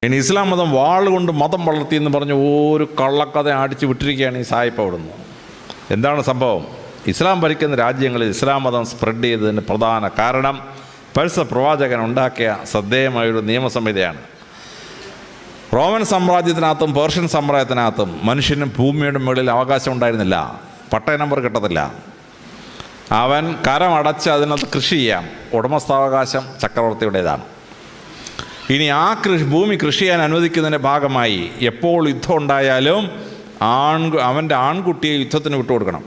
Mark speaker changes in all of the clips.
Speaker 1: ഇനി ഇസ്ലാം മതം വാളുകൊണ്ട് മതം വളർത്തിയെന്ന് പറഞ്ഞ് ഒരു കള്ളക്കഥ അടിച്ചു വിട്ടിരിക്കുകയാണ് ഈ സായിപ്പ് അവിടുന്ന്. എന്താണ് സംഭവം? ഇസ്ലാം ഭരിക്കുന്ന രാജ്യങ്ങളിൽ ഇസ്ലാം മതം സ്പ്രെഡ് ചെയ്തതിന് പ്രധാന കാരണം പർസ്യ പ്രവാചകൻ ഉണ്ടാക്കിയ ശ്രദ്ധേയമായൊരു നിയമസംഹിതയാണ്. റോമൻ സാമ്രാജ്യത്തിനകത്തും പേർഷ്യൻ സാമ്രാജ്യത്തിനകത്തും മനുഷ്യനും ഭൂമിയുടെ മുകളിൽ അവകാശം ഉണ്ടായിരുന്നില്ല. പട്ടയ നമ്പർ കിട്ടത്തില്ല. അവൻ കരമടച്ച് അതിനകത്ത് കൃഷി ചെയ്യാം. ഉടമസ്ഥാവകാശം ചക്രവർത്തിയുടേതാണ്. ഇനി ആ ഭൂമി കൃഷി ചെയ്യാൻ അനുവദിക്കുന്നതിൻ്റെ ഭാഗമായി എപ്പോൾ യുദ്ധം ഉണ്ടായാലും അവൻ്റെ ആൺകുട്ടിയെ യുദ്ധത്തിന് വിട്ടുകൊടുക്കണം.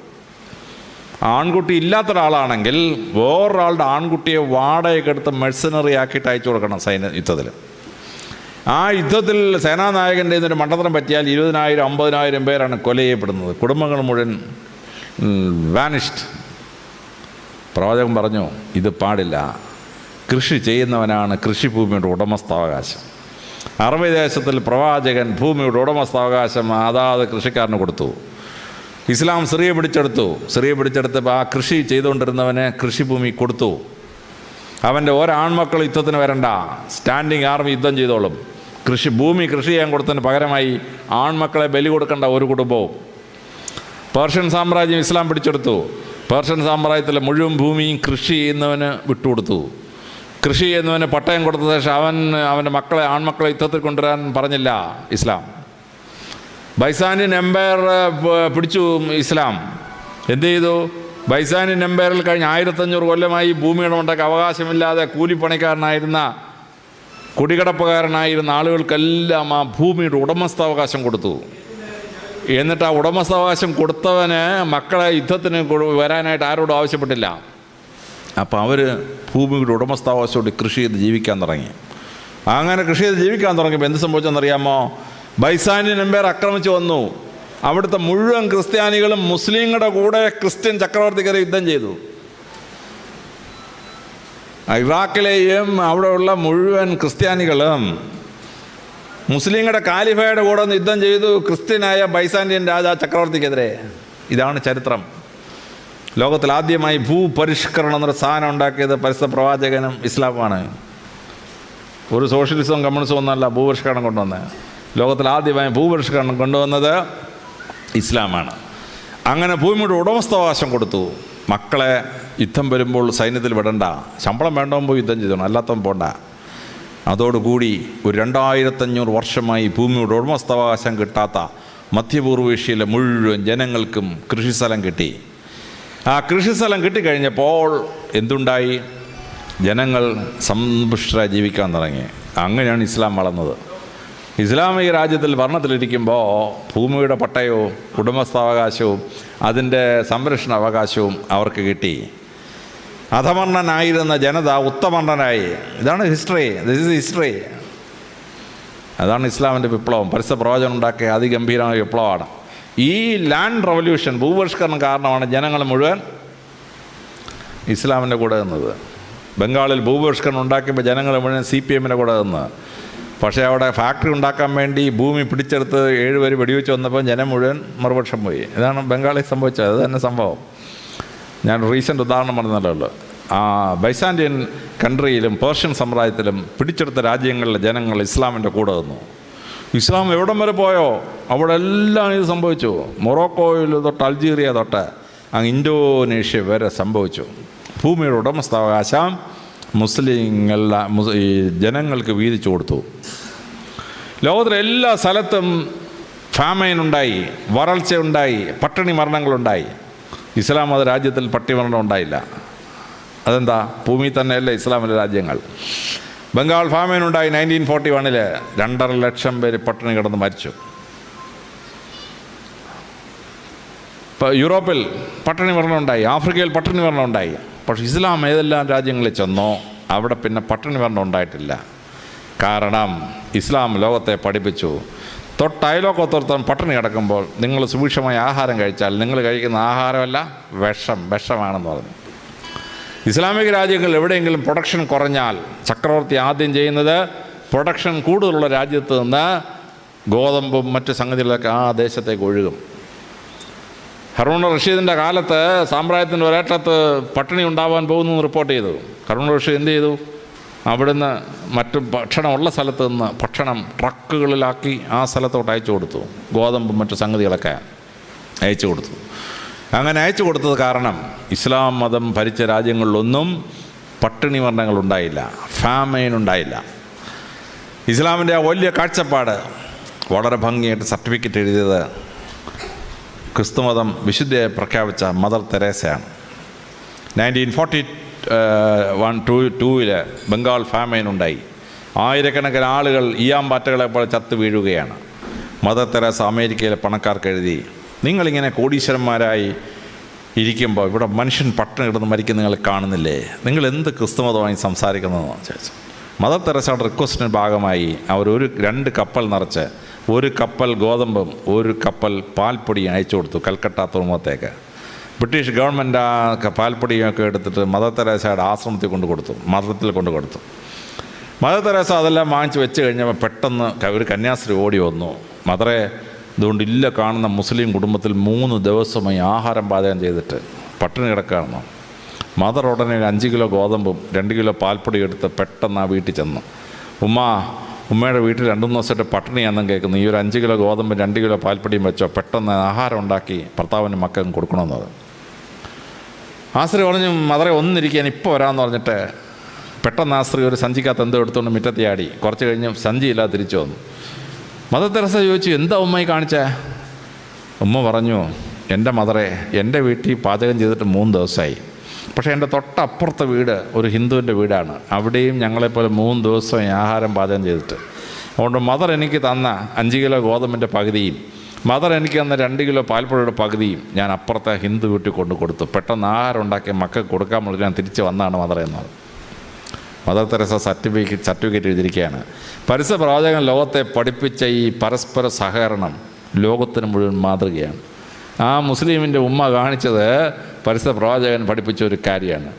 Speaker 1: ആൺകുട്ടി ഇല്ലാത്തൊരാളാണെങ്കിൽ വേറൊരാളുടെ ആൺകുട്ടിയെ വാടകയ്ക്ക് എടുത്ത് മെഴ്സനറി ആക്കിയിട്ട് അയച്ചു കൊടുക്കണം യുദ്ധത്തിൽ. ആ യുദ്ധത്തിൽ സേനാനായകൻ്റെ ഒരു മണ്ടത്തരം പറ്റിയാൽ 20,000 50,000 പേരാണ് കൊല ചെയ്യപ്പെടുന്നത്. കുടുംബങ്ങൾ മുഴുവൻ വാനിഷ്ഡ്. പ്രവാചകൻ പറഞ്ഞു, ഇത് പാടില്ല. കൃഷി ചെയ്യുന്നവനാണ് കൃഷിഭൂമിയുടെ ഉടമസ്ഥാവകാശം. അറബി ദേശത്തിൽ പ്രവാചകൻ ഭൂമിയുടെ ഉടമസ്ഥാവകാശം അതാത് കൃഷിക്കാരന് കൊടുത്തു. ഇസ്ലാം സിറിയ പിടിച്ചെടുത്തപ്പോൾ ആ കൃഷി ചെയ്തുകൊണ്ടിരുന്നവന് കൃഷിഭൂമി കൊടുത്തു. അവൻ്റെ ഒരാൺമക്കൾ യുദ്ധത്തിന് വരണ്ട, സ്റ്റാൻഡിങ് ആർമി യുദ്ധം ചെയ്തോളും. ഭൂമി കൃഷി ചെയ്യാൻ കൊടുത്തതിന് പകരമായി ആൺമക്കളെ ബലി കൊടുക്കേണ്ട ഒരു കുടുംബവും. പേർഷ്യൻ സാമ്രാജ്യം ഇസ്ലാം പിടിച്ചെടുത്തു. പേർഷ്യൻ സാമ്രാജ്യത്തിലെ മുഴുവൻ ഭൂമിയും കൃഷി ചെയ്യുന്നവന് വിട്ടുകൊടുത്തു. കൃഷി ചെയ്യുന്നവന് പട്ടയം കൊടുത്ത ശേഷം അവൻ്റെ ആൺമക്കളെ യുദ്ധത്തിൽ കൊണ്ടുവരാൻ പറഞ്ഞില്ല ഇസ്ലാം. ബൈസാനിയൻ എംപയർ പിടിച്ചു ഇസ്ലാം. എന്ത് ചെയ്തു? ബൈസാനിയൻ എംപയറിൽ കഴിഞ്ഞ 1500 കൊല്ലമായി ഭൂമിയുടെ ഉണ്ടാക്കി അവകാശമില്ലാതെ കൂലിപ്പണിക്കാരനായിരുന്ന കുടികിടപ്പുകാരനായിരുന്ന ആളുകൾക്കെല്ലാം ആ ഭൂമിയുടെ ഉടമസ്ഥാവകാശം കൊടുത്തു. എന്നിട്ട് ആ ഉടമസ്ഥാവകാശം കൊടുത്തവന് മക്കളെ യുദ്ധത്തിന് വരാനായിട്ട് ആരോടും ആവശ്യപ്പെട്ടില്ല. അപ്പോൾ അവർ ഭൂമിയുടെ ഉടമസ്ഥാവകാശത്തോട് കൃഷി ചെയ്ത് ജീവിക്കാൻ തുടങ്ങി. അങ്ങനെ കൃഷി ചെയ്ത് ജീവിക്കാൻ തുടങ്ങിയപ്പോൾ എന്ത് സംഭവിച്ചെന്നറിയാമോ? ബൈസാനിയൻ എംപയർ ആക്രമിച്ചു വന്നു. അവിടുത്തെ മുഴുവൻ ക്രിസ്ത്യാനികളും മുസ്ലിങ്ങളുടെ കൂടെ ക്രിസ്ത്യൻ ചക്രവർത്തിക്കെതിരെ യുദ്ധം ചെയ്തു. ഇറാഖിലെയും അവിടെയുള്ള മുഴുവൻ ക്രിസ്ത്യാനികളും മുസ്ലിങ്ങളുടെ കാലിഫയുടെ കൂടെ യുദ്ധം ചെയ്തു ക്രിസ്ത്യനായ ബൈസാന്റിയൻ ചക്രവർത്തിക്കെതിരെ. ഇതാണ് ചരിത്രം. ലോകത്തിൽ ആദ്യമായി ഭൂപരിഷ്കരണം എന്നൊരു സാധനം ഉണ്ടാക്കിയത് പരസ്യ പ്രവാചകനും ഇസ്ലാമാണ്. ഒരു സോഷ്യലിസവും കമ്മ്യൂണിസവും ഒന്നല്ല ഭൂപരിഷ്കരണം കൊണ്ടുവന്നത്. ലോകത്തിൽ ആദ്യമായി ഭൂപരിഷ്കരണം കൊണ്ടുവന്നത് ഇസ്ലാമാണ്. അങ്ങനെ ഭൂമിയുടെ ഉടമസ്ഥാവകാശം കൊടുത്തു. മക്കളെ യുദ്ധം വരുമ്പോൾ സൈന്യത്തിൽ വിടണ്ട, ശമ്പളം വേണ്ടവൻ യുദ്ധം ചെയ്തോണം, അല്ലാത്തവൻ പോണ്ട. അതോടുകൂടി ഒരു 2500 വർഷമായി ഭൂമിയുടെ ഉടമസ്ഥാവകാശം കിട്ടാത്ത മധ്യപൂർവേഷ്യയിലെ മുഴുവൻ ജനങ്ങൾക്കും കൃഷിസ്ഥലം കിട്ടി. ആ കൃഷിസ്ഥലം കിട്ടിക്കഴിഞ്ഞപ്പോൾ എന്തുണ്ടായി? ജനങ്ങൾ സമ്പുഷ്ടരായി ജീവിക്കാൻ തുടങ്ങി. അങ്ങനെയാണ് ഇസ്ലാം വളർന്നത്. ഇസ്ലാമിക രാജ്യത്തിൽ ഭരണത്തിലിരിക്കുമ്പോൾ ഭൂമിയുടെ പട്ടയവും ഉടമസ്ഥാവകാശവും അതിൻ്റെ സംരക്ഷണ അവകാശവും അവർക്ക് കിട്ടി. അധമർണനായിരുന്ന ജനത ഉത്തമർണനായി. ഇതാണ് ഹിസ്റ്ററി. This is history. അതാണ് ഇസ്ലാമിൻ്റെ വിപ്ലവം. പരസ്യ പ്രവചനം ഉണ്ടാക്കിയ അതിഗംഭീരമായ വിപ്ലവമാണ്. ഈ ലാൻഡ് റവല്യൂഷൻ, ഭൂപരിഷ്കരണം കാരണമാണ് ജനങ്ങൾ മുഴുവൻ ഇസ്ലാമിൻ്റെ കൂടെ നിന്നത്. ബംഗാളിൽ ഭൂപരിഷ്കരണം ഉണ്ടാക്കിയപ്പോൾ ജനങ്ങൾ മുഴുവൻ CPM-ൻ്റെ കൂടെ നിന്ന്. പക്ഷേ അവിടെ ഫാക്ടറി ഉണ്ടാക്കാൻ വേണ്ടി ഭൂമി പിടിച്ചെടുത്ത് 7 പേര് വെടിവെച്ച് വന്നപ്പോൾ ജനം മുഴുവൻ മറുപക്ഷം പോയി. ഇതാണ് ബംഗാളിൽ സംഭവിച്ചത്. അത് തന്നെ സംഭവം. ഞാൻ റീസെൻ്റ് ഉദാഹരണം പറഞ്ഞല്ലോ. ബൈസാന്റിയൻ കൺട്രിയിലും പേർഷ്യൻ സാമ്രാജ്യത്തിലും പിടിച്ചെടുത്ത രാജ്യങ്ങളിലെ ജനങ്ങൾ ഇസ്ലാമിൻ്റെ കൂടെ നിന്നു. ഇസ്ലാം എവിടം വരെ പോയോ അവിടെ എല്ലാം ഇത് സംഭവിച്ചു. മൊറോക്കോയിൽ തൊട്ട് അൾജീരിയ തൊട്ട് അങ്ങ് ഇന്തോനേഷ്യ വരെ സംഭവിച്ചു. ഭൂമിയുടെ ഉടമസ്ഥാവകാശം ഈ ജനങ്ങൾക്ക് വീതിച്ചു കൊടുത്തു. ലോകത്തിലെ എല്ലാ സ്ഥലത്തും ഫാമൈൻ ഉണ്ടായി, വരൾച്ച ഉണ്ടായി, പട്ടിണി മരണങ്ങളുണ്ടായി. ഇസ്ലാം മത രാജ്യത്തിൽ പട്ടിണി മരണം ഉണ്ടായില്ല. അതെന്താ? ഭൂമി തന്നെയല്ല ഇസ്ലാമിലെ രാജ്യങ്ങൾ. ബംഗാൾ ഫാമൈൻ ഉണ്ടായി 1941. 2.5 ലക്ഷം പേര് പട്ടിണി കിടന്ന് മരിച്ചു. ഇപ്പോൾ യൂറോപ്പിൽ പട്ടിണി മരണം ഉണ്ടായി, ആഫ്രിക്കയിൽ പട്ടിണി മരണം ഉണ്ടായി. പക്ഷേ ഇസ്ലാം ഏതെല്ലാം രാജ്യങ്ങളിൽ ചെന്നോ അവിടെ പിന്നെ പട്ടിണി മരണം ഉണ്ടായിട്ടില്ല. കാരണം ഇസ്ലാം ലോകത്തെ പഠിപ്പിച്ചു. തൊട്ടയലോക്കത്തോർത്തം പട്ടിണി കിടക്കുമ്പോൾ നിങ്ങൾ സുഭിക്ഷമായ ആഹാരം കഴിച്ചാൽ നിങ്ങൾ കഴിക്കുന്ന ആഹാരമല്ല വിഷമാണെന്ന് പറഞ്ഞു. ഇസ്ലാമിക രാജ്യങ്ങളിൽ എവിടെയെങ്കിലും പ്രൊഡക്ഷൻ കുറഞ്ഞാൽ ചക്രവർത്തി ആദ്യം ചെയ്യുന്നത് പ്രൊഡക്ഷൻ കൂടുതലുള്ള രാജ്യത്ത് നിന്ന് ഗോതമ്പും മറ്റ് സംഗതികളൊക്കെ ആ ദേശത്തേക്ക് ഒഴുകും. ഹറൂൺ റഷീദിൻ്റെ കാലത്ത് സാമ്രാജ്യത്തിൻ്റെ ഒരേറ്റത്ത് പട്ടിണി ഉണ്ടാവാൻ പോകുന്നു റിപ്പോർട്ട് ചെയ്തു. ഹറൂൺ റഷീദ് എന്ത് ചെയ്തു? അവിടുന്ന് മറ്റു ഭക്ഷണമുള്ള സ്ഥലത്ത് നിന്ന് ഭക്ഷണം ട്രക്കുകളിലാക്കി ആ സ്ഥലത്തോട്ട് അയച്ചു കൊടുത്തു. ഗോതമ്പും മറ്റു സംഗതികളൊക്കെ അയച്ചു കൊടുത്തു. അങ്ങനെ അയച്ചു കൊടുത്തത് കാരണം ഇസ്ലാം മതം ഭരിച്ച രാജ്യങ്ങളിലൊന്നും പട്ടിണി മരണങ്ങളുണ്ടായില്ല, ഫാമൈൻ ഉണ്ടായില്ല. ഇസ്ലാമിൻ്റെ ആ വലിയ കാഴ്ചപ്പാട് വളരെ ഭംഗിയായിട്ട് സർട്ടിഫിക്കറ്റ് എഴുതിയത് ക്രിസ്തുമതം വിശുദ്ധയെ പ്രഖ്യാപിച്ച മദർ തെരേസയാണ്. 1942 ബംഗാൾ ഫാമൈൻ ഉണ്ടായി. ആയിരക്കണക്കിന് ആളുകൾ ഈയാമ്പാറ്റകളെ പോലെ ചത്തു വീഴുകയാണ്. മദർ തെരേസ അമേരിക്കയിലെ പണക്കാർക്ക് എഴുതി, നിങ്ങളിങ്ങനെ കോടീശ്വരന്മാരായി ഇരിക്കുമ്പോൾ ഇവിടെ മനുഷ്യൻ പട്ടിണി കിടന്ന് മരിക്കുന്ന നിങ്ങൾ കാണുന്നില്ലേ, നിങ്ങൾ എന്ത് ക്രിസ്തുമതമായി സംസാരിക്കുന്നതെന്ന് ചോദിച്ചു. മദർ തെരേസയുടെ റിക്വസ്റ്റിൻ്റെ ഭാഗമായി അവർ 2 കപ്പൽ നിറച്ച് 1 കപ്പൽ ഗോതമ്പും 1 കപ്പൽ പാൽപ്പൊടിയും അയച്ചു കൊടുത്തു കൽക്കട്ട തുറമുഖത്തേക്ക്. ബ്രിട്ടീഷ് ഗവൺമെൻറ് ആ പാൽപ്പൊടിയൊക്കെ എടുത്തിട്ട് മദർ തെരേസയുടെ ആശ്രമത്തിൽ മഠത്തിൽ കൊണ്ടു കൊടുത്തു. മദർ തെരേസ അതെല്ലാം വാങ്ങിച്ച് വെച്ച് കഴിഞ്ഞപ്പോൾ പെട്ടെന്ന് ഒരു കന്യാസ്ത്രീ ഓടി വന്നു. മദറെ, ഇതുകൊണ്ട് കാണുന്ന മുസ്ലിം കുടുംബത്തിൽ 3 ദിവസമായി ആഹാരം പാചകം ചെയ്തിട്ട് പട്ടിണി കിടക്കുകയാണെന്നോ. മദർ ഉടനെ 5 കിലോ ഗോതമ്പും 2 കിലോ പാൽപ്പൊടി എടുത്ത് പെട്ടെന്ന് ആ വീട്ടിൽ ചെന്നു. ഉമ്മയുടെ വീട്ടിൽ 2-3 ദിവസമായിട്ട് പട്ടിണിയാണെന്നും കേൾക്കുന്നു. ഈ ഒരു 5 കിലോ ഗോതമ്പും 2 കിലോ പാൽപ്പൊടിയും വെച്ചോ, പെട്ടെന്ന് ആഹാരം ഉണ്ടാക്കി ഭർത്താവിനും മക്കൾക്കും കൊടുക്കണമെന്ന് പറഞ്ഞു. ആ സ്ത്രീ പറഞ്ഞു, മദറെ ഒന്നിരിക്കാൻ ഇപ്പോൾ വരാമെന്ന് പറഞ്ഞിട്ട് പെട്ടെന്ന് ആ സ്ത്രീ ഒരു സഞ്ചിക്കകത്ത് എന്തോ എടുത്തുകൊണ്ട് മുറ്റത്ത് ചാടി. കുറച്ച് കഴിഞ്ഞ് സഞ്ചിയില്ലാതെ തിരിച്ചു വന്നു. മദർ തെരേസ ചോദിച്ചു, എന്താ ഉമ്മയെ കാണിച്ചേ? ഉമ്മ പറഞ്ഞു, എൻ്റെ മദറെ, എൻ്റെ വീട്ടിൽ പാചകം ചെയ്തിട്ട് 3 ദിവസമായി. പക്ഷേ എൻ്റെ തൊട്ടപ്പുറത്തെ വീട് ഒരു ഹിന്ദുവിൻ്റെ വീടാണ്. അവിടെയും ഞങ്ങളെപ്പോലെ 3 ദിവസമായി ആഹാരം പാചകം ചെയ്തിട്ട്. അതുകൊണ്ട് മദർ എനിക്ക് തന്ന 5 കിലോ ഗോതമ്പിൻ്റെ പകുതിയും മദർ എനിക്ക് തന്ന 2 കിലോ പാൽപ്പൊടിയുടെ പകുതിയും ഞാൻ അപ്പുറത്തെ ഹിന്ദു വീട്ടിൽ കൊടുത്തു. പെട്ടെന്ന് ആഹാരം ഉണ്ടാക്കി മക്കൾക്ക് കൊടുക്കാൻ വേണ്ടി ഞാൻ തിരിച്ച് വന്നതാണ് മദറെ എന്നത്. മദർ തെരേസ സർട്ടിഫിക്കറ്റ് എഴുതിയിരിക്കുകയാണ്. പരിശുദ്ധ പ്രവാചകൻ ലോകത്തെ പഠിപ്പിച്ച ഈ പരസ്പര സഹകരണം ലോകത്തിന് മുഴുവൻ മാതൃകയാണ്. ആ മുസ്ലിമിൻ്റെ ഉമ്മ കാണിച്ചത് പരിശുദ്ധ പ്രവാചകൻ പഠിപ്പിച്ച ഒരു കാര്യമാണ്.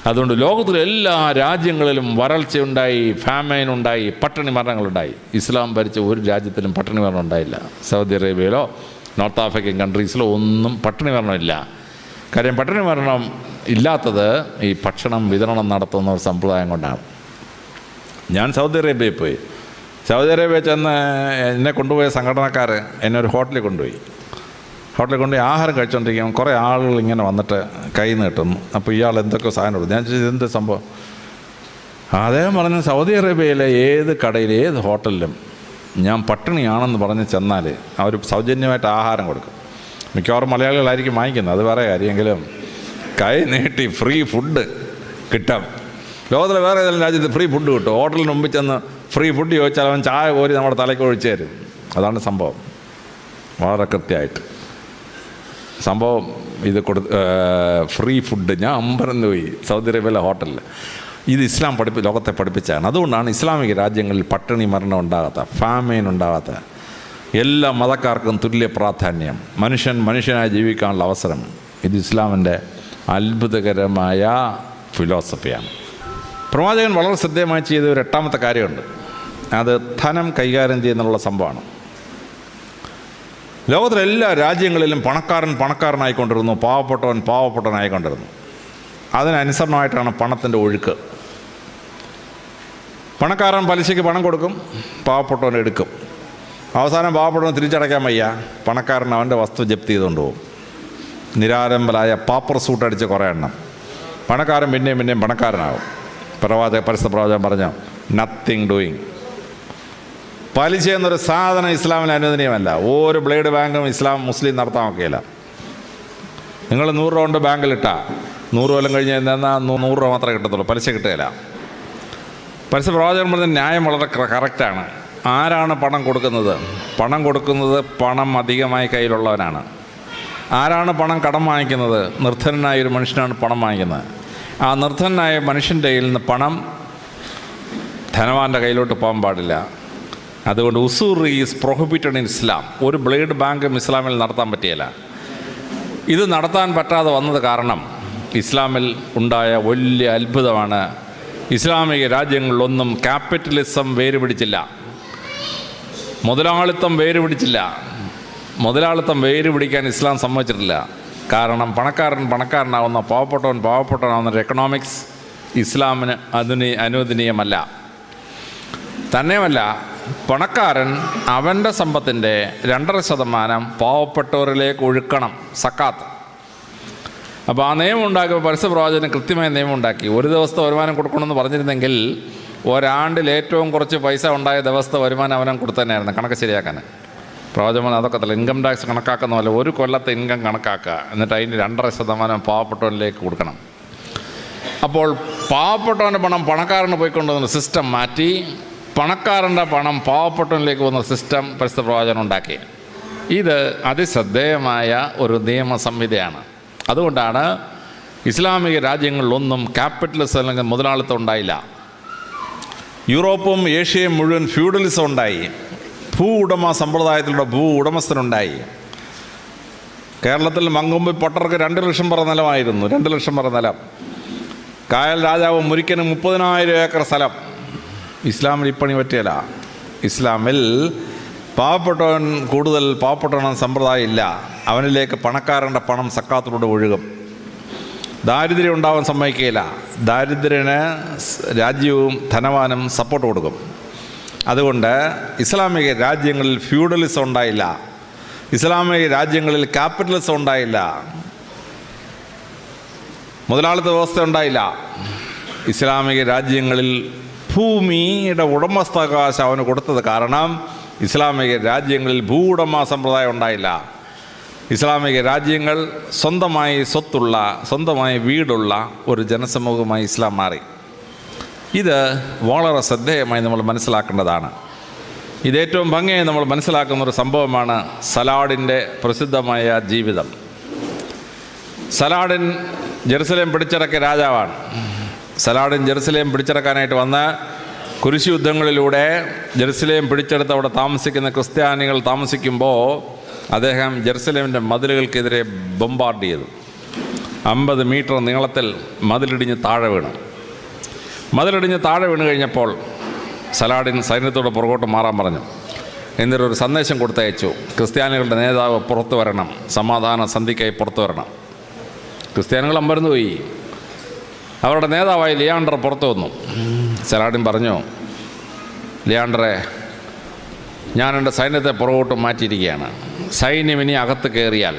Speaker 1: അതുകൊണ്ട് ലോകത്തിലെ എല്ലാ രാജ്യങ്ങളിലും വരൾച്ചയുണ്ടായി, ഫാമൈൻ ഉണ്ടായി, പട്ടിണി മരണങ്ങളുണ്ടായി. ഇസ്ലാം ഭരിച്ച ഒരു രാജ്യത്തിലും പട്ടിണി മരണം ഉണ്ടായില്ല. സൗദി അറേബ്യയിലോ നോർത്ത് ആഫ്രിക്കൻ കൺട്രീസിലോ ഒന്നും പട്ടിണി മരണമില്ല. കാര്യം പട്ടിണി മരണം ഇല്ലാത്തത് ഈ ഭക്ഷണം വിതരണം നടത്തുന്ന ഒരു സമ്പ്രദായം കൊണ്ടാണ്. ഞാൻ സൗദി അറേബ്യയിൽ പോയി. സൗദി അറേബ്യയിൽ ചെന്ന് എന്നെ കൊണ്ടുപോയ സംഘടനക്കാർ എന്നെ ഒരു ഹോട്ടലിൽ കൊണ്ടുപോയി ആഹാരം കഴിച്ചുകൊണ്ടിരിക്കുമ്പോൾ കുറേ ആളുകൾ ഇങ്ങനെ വന്നിട്ട് കൈ നീട്ടുന്നു. അപ്പോൾ ഇയാൾ എന്തൊക്കെ സാധനം കൊടുത്തു. ഞാൻ ചോദിച്ചത് എന്ത് സംഭവം? അദ്ദേഹം പറഞ്ഞു, സൗദി അറേബ്യയിലെ ഏത് കടയിൽ ഏത് ഹോട്ടലിലും ഞാൻ പട്ടിണിയാണെന്ന് പറഞ്ഞ് ചെന്നാൽ അവർ സൗജന്യമായിട്ട് ആഹാരം കൊടുക്കും. മിക്കവാറും മലയാളികളായിരിക്കും വാങ്ങിക്കുന്നത്, അത് വേറെ കാര്യമെങ്കിലും കൈ നീട്ടി ഫ്രീ ഫുഡ് കിട്ടാം. ലോകത്തിലെ വേറെ ഏതെങ്കിലും രാജ്യത്ത് ഫ്രീ ഫുഡ് കിട്ടും. ഹോട്ടലിന് മുമ്പിൽ ചെന്ന് ഫ്രീ ഫുഡ് ചോദിച്ചാൽ അവൻ ചായ കോരി നമ്മുടെ തലയ്ക്ക് ഒഴിച്ചു തരും. അതാണ് സംഭവം. വളരെ കൃത്യമായിട്ട് സംഭവം ഇത് ഫ്രീ ഫുഡ്. ഞാൻ അമ്പരന്ന് പോയി സൗദി അറേബ്യയിലെ ഹോട്ടലിൽ. ഇത് ഇസ്ലാം ലോകത്തെ പഠിപ്പിച്ചാണ്. അതുകൊണ്ടാണ് ഇസ്ലാമിക രാജ്യങ്ങളിൽ പട്ടിണി മരണം ഉണ്ടാകാത്ത, ഫാമൈൻ ഉണ്ടാകാത്ത, എല്ലാ മതക്കാർക്കും തുല്യ പ്രാധാന്യം, മനുഷ്യനായി ജീവിക്കാനുള്ള അവസരം. ഇത് ഇസ്ലാമിൻ്റെ അത്ഭുതകരമായ ഫിലോസഫിയാണ്. പ്രവാചകൻ വളരെ ശ്രദ്ധേയമായി ചെയ്ത ഒരു 8ാമത്തെ കാര്യമുണ്ട്. അത് ധനം കൈകാര്യം ചെയ്യുന്നുള്ള സംഭവമാണ്. ലോകത്തിലെ എല്ലാ രാജ്യങ്ങളിലും പണക്കാരനായിക്കൊണ്ടിരുന്നു, പാവപ്പെട്ടവനായിക്കൊണ്ടിരുന്നു. അതിനനുസരണമായിട്ടാണ് പണത്തിൻ്റെ ഒഴുക്ക്. പണക്കാരൻ പലിശയ്ക്ക് പണം കൊടുക്കും, പാവപ്പെട്ടവൻ എടുക്കും. അവസാനം പാവപ്പെട്ടവൻ തിരിച്ചടയ്ക്കാൻ വയ്യ, പണക്കാരൻ അവൻ്റെ വസ്തു ജപ്തി ചെയ്തുകൊണ്ട് പോകും. നിരാലംബരായ പാപ്പർ സൂട്ട് അടിച്ച് കുറേ എണ്ണം. പണക്കാരൻ പിന്നെയും പണക്കാരനാകും. പരിശുദ്ധ പ്രവാചകൻ പറഞ്ഞു, നത്തിങ് ഡൂയിങ്. പലിശ എന്നൊരു സാധനം ഇസ്ലാമിന് അനുവദനീയമല്ല. ഒരു ബ്ലേഡ് ബാങ്കും മുസ്ലിം നടത്താൻ ഒക്കെയില്ല. നിങ്ങൾ 100 രൂപ കൊണ്ട് ബാങ്കിലിട്ടാൽ 100 കൊല്ലം കഴിഞ്ഞ് എന്നാൽ 100 രൂപ മാത്രമേ കിട്ടത്തുള്ളൂ, പലിശ കിട്ടുകയില്ല. പരിശുദ്ധ പ്രവാചകൻ പറഞ്ഞ ന്യായം വളരെ കറക്റ്റാണ്. ആരാണ് പണം കൊടുക്കുന്നത്? പണം അധികമായി കയ്യിലുള്ളവനാണ്. ആരാണ് പണം കടം വാങ്ങിക്കുന്നത്? നിർധനനായ ഒരു മനുഷ്യനാണ് പണം വാങ്ങിക്കുന്നത്. ആ നിർധനനായ മനുഷ്യൻ്റെ കയ്യിൽ നിന്ന് പണം ധനവാൻ്റെ കയ്യിലോട്ട് പോകാൻ പാടില്ല. അതുകൊണ്ട് ഉസൂർ ഈസ് പ്രൊഹിബിറ്റഡ് ഇൻ ഇസ്ലാം. ഒരു ബ്ലേഡ് ബാങ്കും ഇസ്ലാമിൽ നടത്താൻ പറ്റിയില്ല. ഇത് നടത്താൻ പറ്റാതെ വന്നത് കാരണം ഇസ്ലാമിൽ ഉണ്ടായ വലിയ അത്ഭുതമാണ്. ഇസ്ലാമിക രാജ്യങ്ങളിലൊന്നും ക്യാപിറ്റലിസം വേരുപിടിച്ചില്ല, മുതലാളിത്തം വേരുപിടിക്കാൻ ഇസ്ലാം സമ്മതിച്ചിട്ടില്ല. കാരണം പണക്കാരനാവുന്ന പാവപ്പെട്ടവനാവുന്ന ഒരു എക്കണോമിക്സ് ഇസ്ലാമിന് അനുവദനീയമല്ല. തന്നെയുമല്ല, പണക്കാരൻ അവൻ്റെ സമ്പത്തിൻ്റെ 2.5% പാവപ്പെട്ടവരിലേക്ക് ഒഴുക്കണം, സക്കാത്ത്. അപ്പോൾ ആ നിയമം ഉണ്ടാക്കിയപ്പോൾ പരസ്യപ്രവാചകൻ കൃത്യമായ നിയമം ഉണ്ടാക്കി. ഒരു ദിവസത്തെ വരുമാനം കൊടുക്കണമെന്ന് പറഞ്ഞിരുന്നെങ്കിൽ ഒരാണ്ടിൽ ഏറ്റവും കുറച്ച് പൈസ ഉണ്ടായ ദിവസത്തെ വരുമാനം അവനും കൊടുത്തന്നെയായിരുന്നു കണക്ക് ശരിയാക്കാൻ. പ്രവാചകൻ അതൊക്കെ തല്ല, ഇൻകം ടാക്സ് കണക്കാക്കുന്ന പോലെ ഒരു കൊല്ലത്തെ ഇൻകം കണക്കാക്കുക, എന്നിട്ട് അതിന് 2.5% പാവപ്പെട്ടവനിലേക്ക് കൊടുക്കണം. അപ്പോൾ പാവപ്പെട്ടവൻ്റെ പണം പണക്കാരന് പോയിക്കൊണ്ടുവന്ന സിസ്റ്റം മാറ്റി പണക്കാരൻ്റെ പണം പാവപ്പെട്ടവനിലേക്ക് പോകുന്ന സിസ്റ്റം പരിശുദ്ധ പ്രവാചകൻ ഉണ്ടാക്കി. ഇത് അതിശ്രദ്ധേയമായ ഒരു നിയമ സംഹിതയാണ്. അതുകൊണ്ടാണ് ഇസ്ലാമിക രാജ്യങ്ങളിലൊന്നും ക്യാപിറ്റലിസം അല്ലെങ്കിൽ മുതലാളിത്തം ഉണ്ടായില്ല. യൂറോപ്പും ഏഷ്യയും മുഴുവൻ ഫ്യൂഡലിസം ഉണ്ടായി. ഭൂ ഉടമ സമ്പ്രദായത്തിലൂടെ ഭൂ ഉടമസ്ഥനുണ്ടായി. കേരളത്തിൽ മങ്കൊമ്പ് പൊട്ടർക്ക് 2 ലക്ഷം പറ നിലമായിരുന്നു. 2 ലക്ഷം പറ നിലം. കായൽ രാജാവ് മുരിക്കന് 30,000 ഏക്കർ സ്ഥലം. ഇസ്ലാമിൽ ഇപ്പണി പറ്റിയല്ല. ഇസ്ലാമിൽ പാവപ്പെട്ടവൻ കൂടുതൽ പാവപ്പെട്ടവൻ സമ്പ്രദായം ഇല്ല. അവനിലേക്ക് പണക്കാരൻ്റെ പണം സക്കാത്തിലൂടെ ഒഴുകും. ദാരിദ്ര്യം ഉണ്ടാവാൻ സമ്മതിക്കുകയില്ല. ദാരിദ്ര്യന് രാജ്യവും ധനവാനും സപ്പോർട്ട് കൊടുക്കും. അതുകൊണ്ട് ഇസ്ലാമിക രാജ്യങ്ങളിൽ ഫ്യൂഡലിസം ഉണ്ടായില്ല. ഇസ്ലാമിക രാജ്യങ്ങളിൽ ക്യാപിറ്റലിസം ഉണ്ടായില്ല. മുതലാളിത്ത വ്യവസ്ഥ ഉണ്ടായില്ല. ഇസ്ലാമിക രാജ്യങ്ങളിൽ ഭൂമിയുടെ ഉടമസ്ഥാവകാശം അവന് കൊടുത്തത് കാരണം ഇസ്ലാമിക രാജ്യങ്ങളിൽ ഭൂ ഉടമ സമ്പ്രദായം ഉണ്ടായില്ല. ഇസ്ലാമിക രാജ്യങ്ങൾ സ്വന്തമായി സ്വത്തുള്ള, സ്വന്തമായി വീടുള്ള ഒരു ജനസമൂഹമായി ഇസ്ലാം മാറി. ഇത് വളരെ ശ്രദ്ധേയമായി നമ്മൾ മനസ്സിലാക്കേണ്ടതാണ്. ഇതേറ്റവും ഭംഗിയായി നമ്മൾ മനസ്സിലാക്കുന്നൊരു സംഭവമാണ് സലാഡിൻ്റെ പ്രസിദ്ധമായ ജീവിതം. സലാഡിൻ ജെറുസലേം പിടിച്ചടക്കിയ രാജാവാണ്. സലാഡിൻ ജെറുസലേം പിടിച്ചടക്കാനായിട്ട് വന്ന് കുരിശ് യുദ്ധങ്ങളിലൂടെ ജെറുസലേം പിടിച്ചെടുത്ത് അവിടെ താമസിക്കുന്ന ക്രിസ്ത്യാനികൾ താമസിക്കുമ്പോൾ അദ്ദേഹം ജെറുസലേമിൻ്റെ മതിലുകൾക്കെതിരെ ബോംബാർഡ് ചെയ്തു. 50 മീറ്റർ നീളത്തിൽ മതിലിടിഞ്ഞ് താഴെ വീണു. മതിലിടിഞ്ഞ് താഴെ വീണ് കഴിഞ്ഞപ്പോൾ സലാഡിൻ സൈന്യത്തോട് പുറകോട്ട് മാറാൻ പറഞ്ഞു. എന്നിട്ടൊരു സന്ദേശം കൊടുത്തയച്ചു. ക്രിസ്ത്യാനികളുടെ നേതാവ് പുറത്തു വരണം, സമാധാന സന്ധിക്കായി പുറത്തു വരണം. ക്രിസ്ത്യാനികൾ അമ്പരന്ന് പോയി. അവരുടെ നേതാവായി ലിയാണ്ടർ പുറത്തു വന്നു. സലാഡിൻ പറഞ്ഞു, ലിയാണ്ടറെ, ഞാൻ എൻ്റെ സൈന്യത്തെ പുറകോട്ട് മാറ്റിയിരിക്കുകയാണ്. സൈന്യം ഇനി അകത്ത് കയറിയാൽ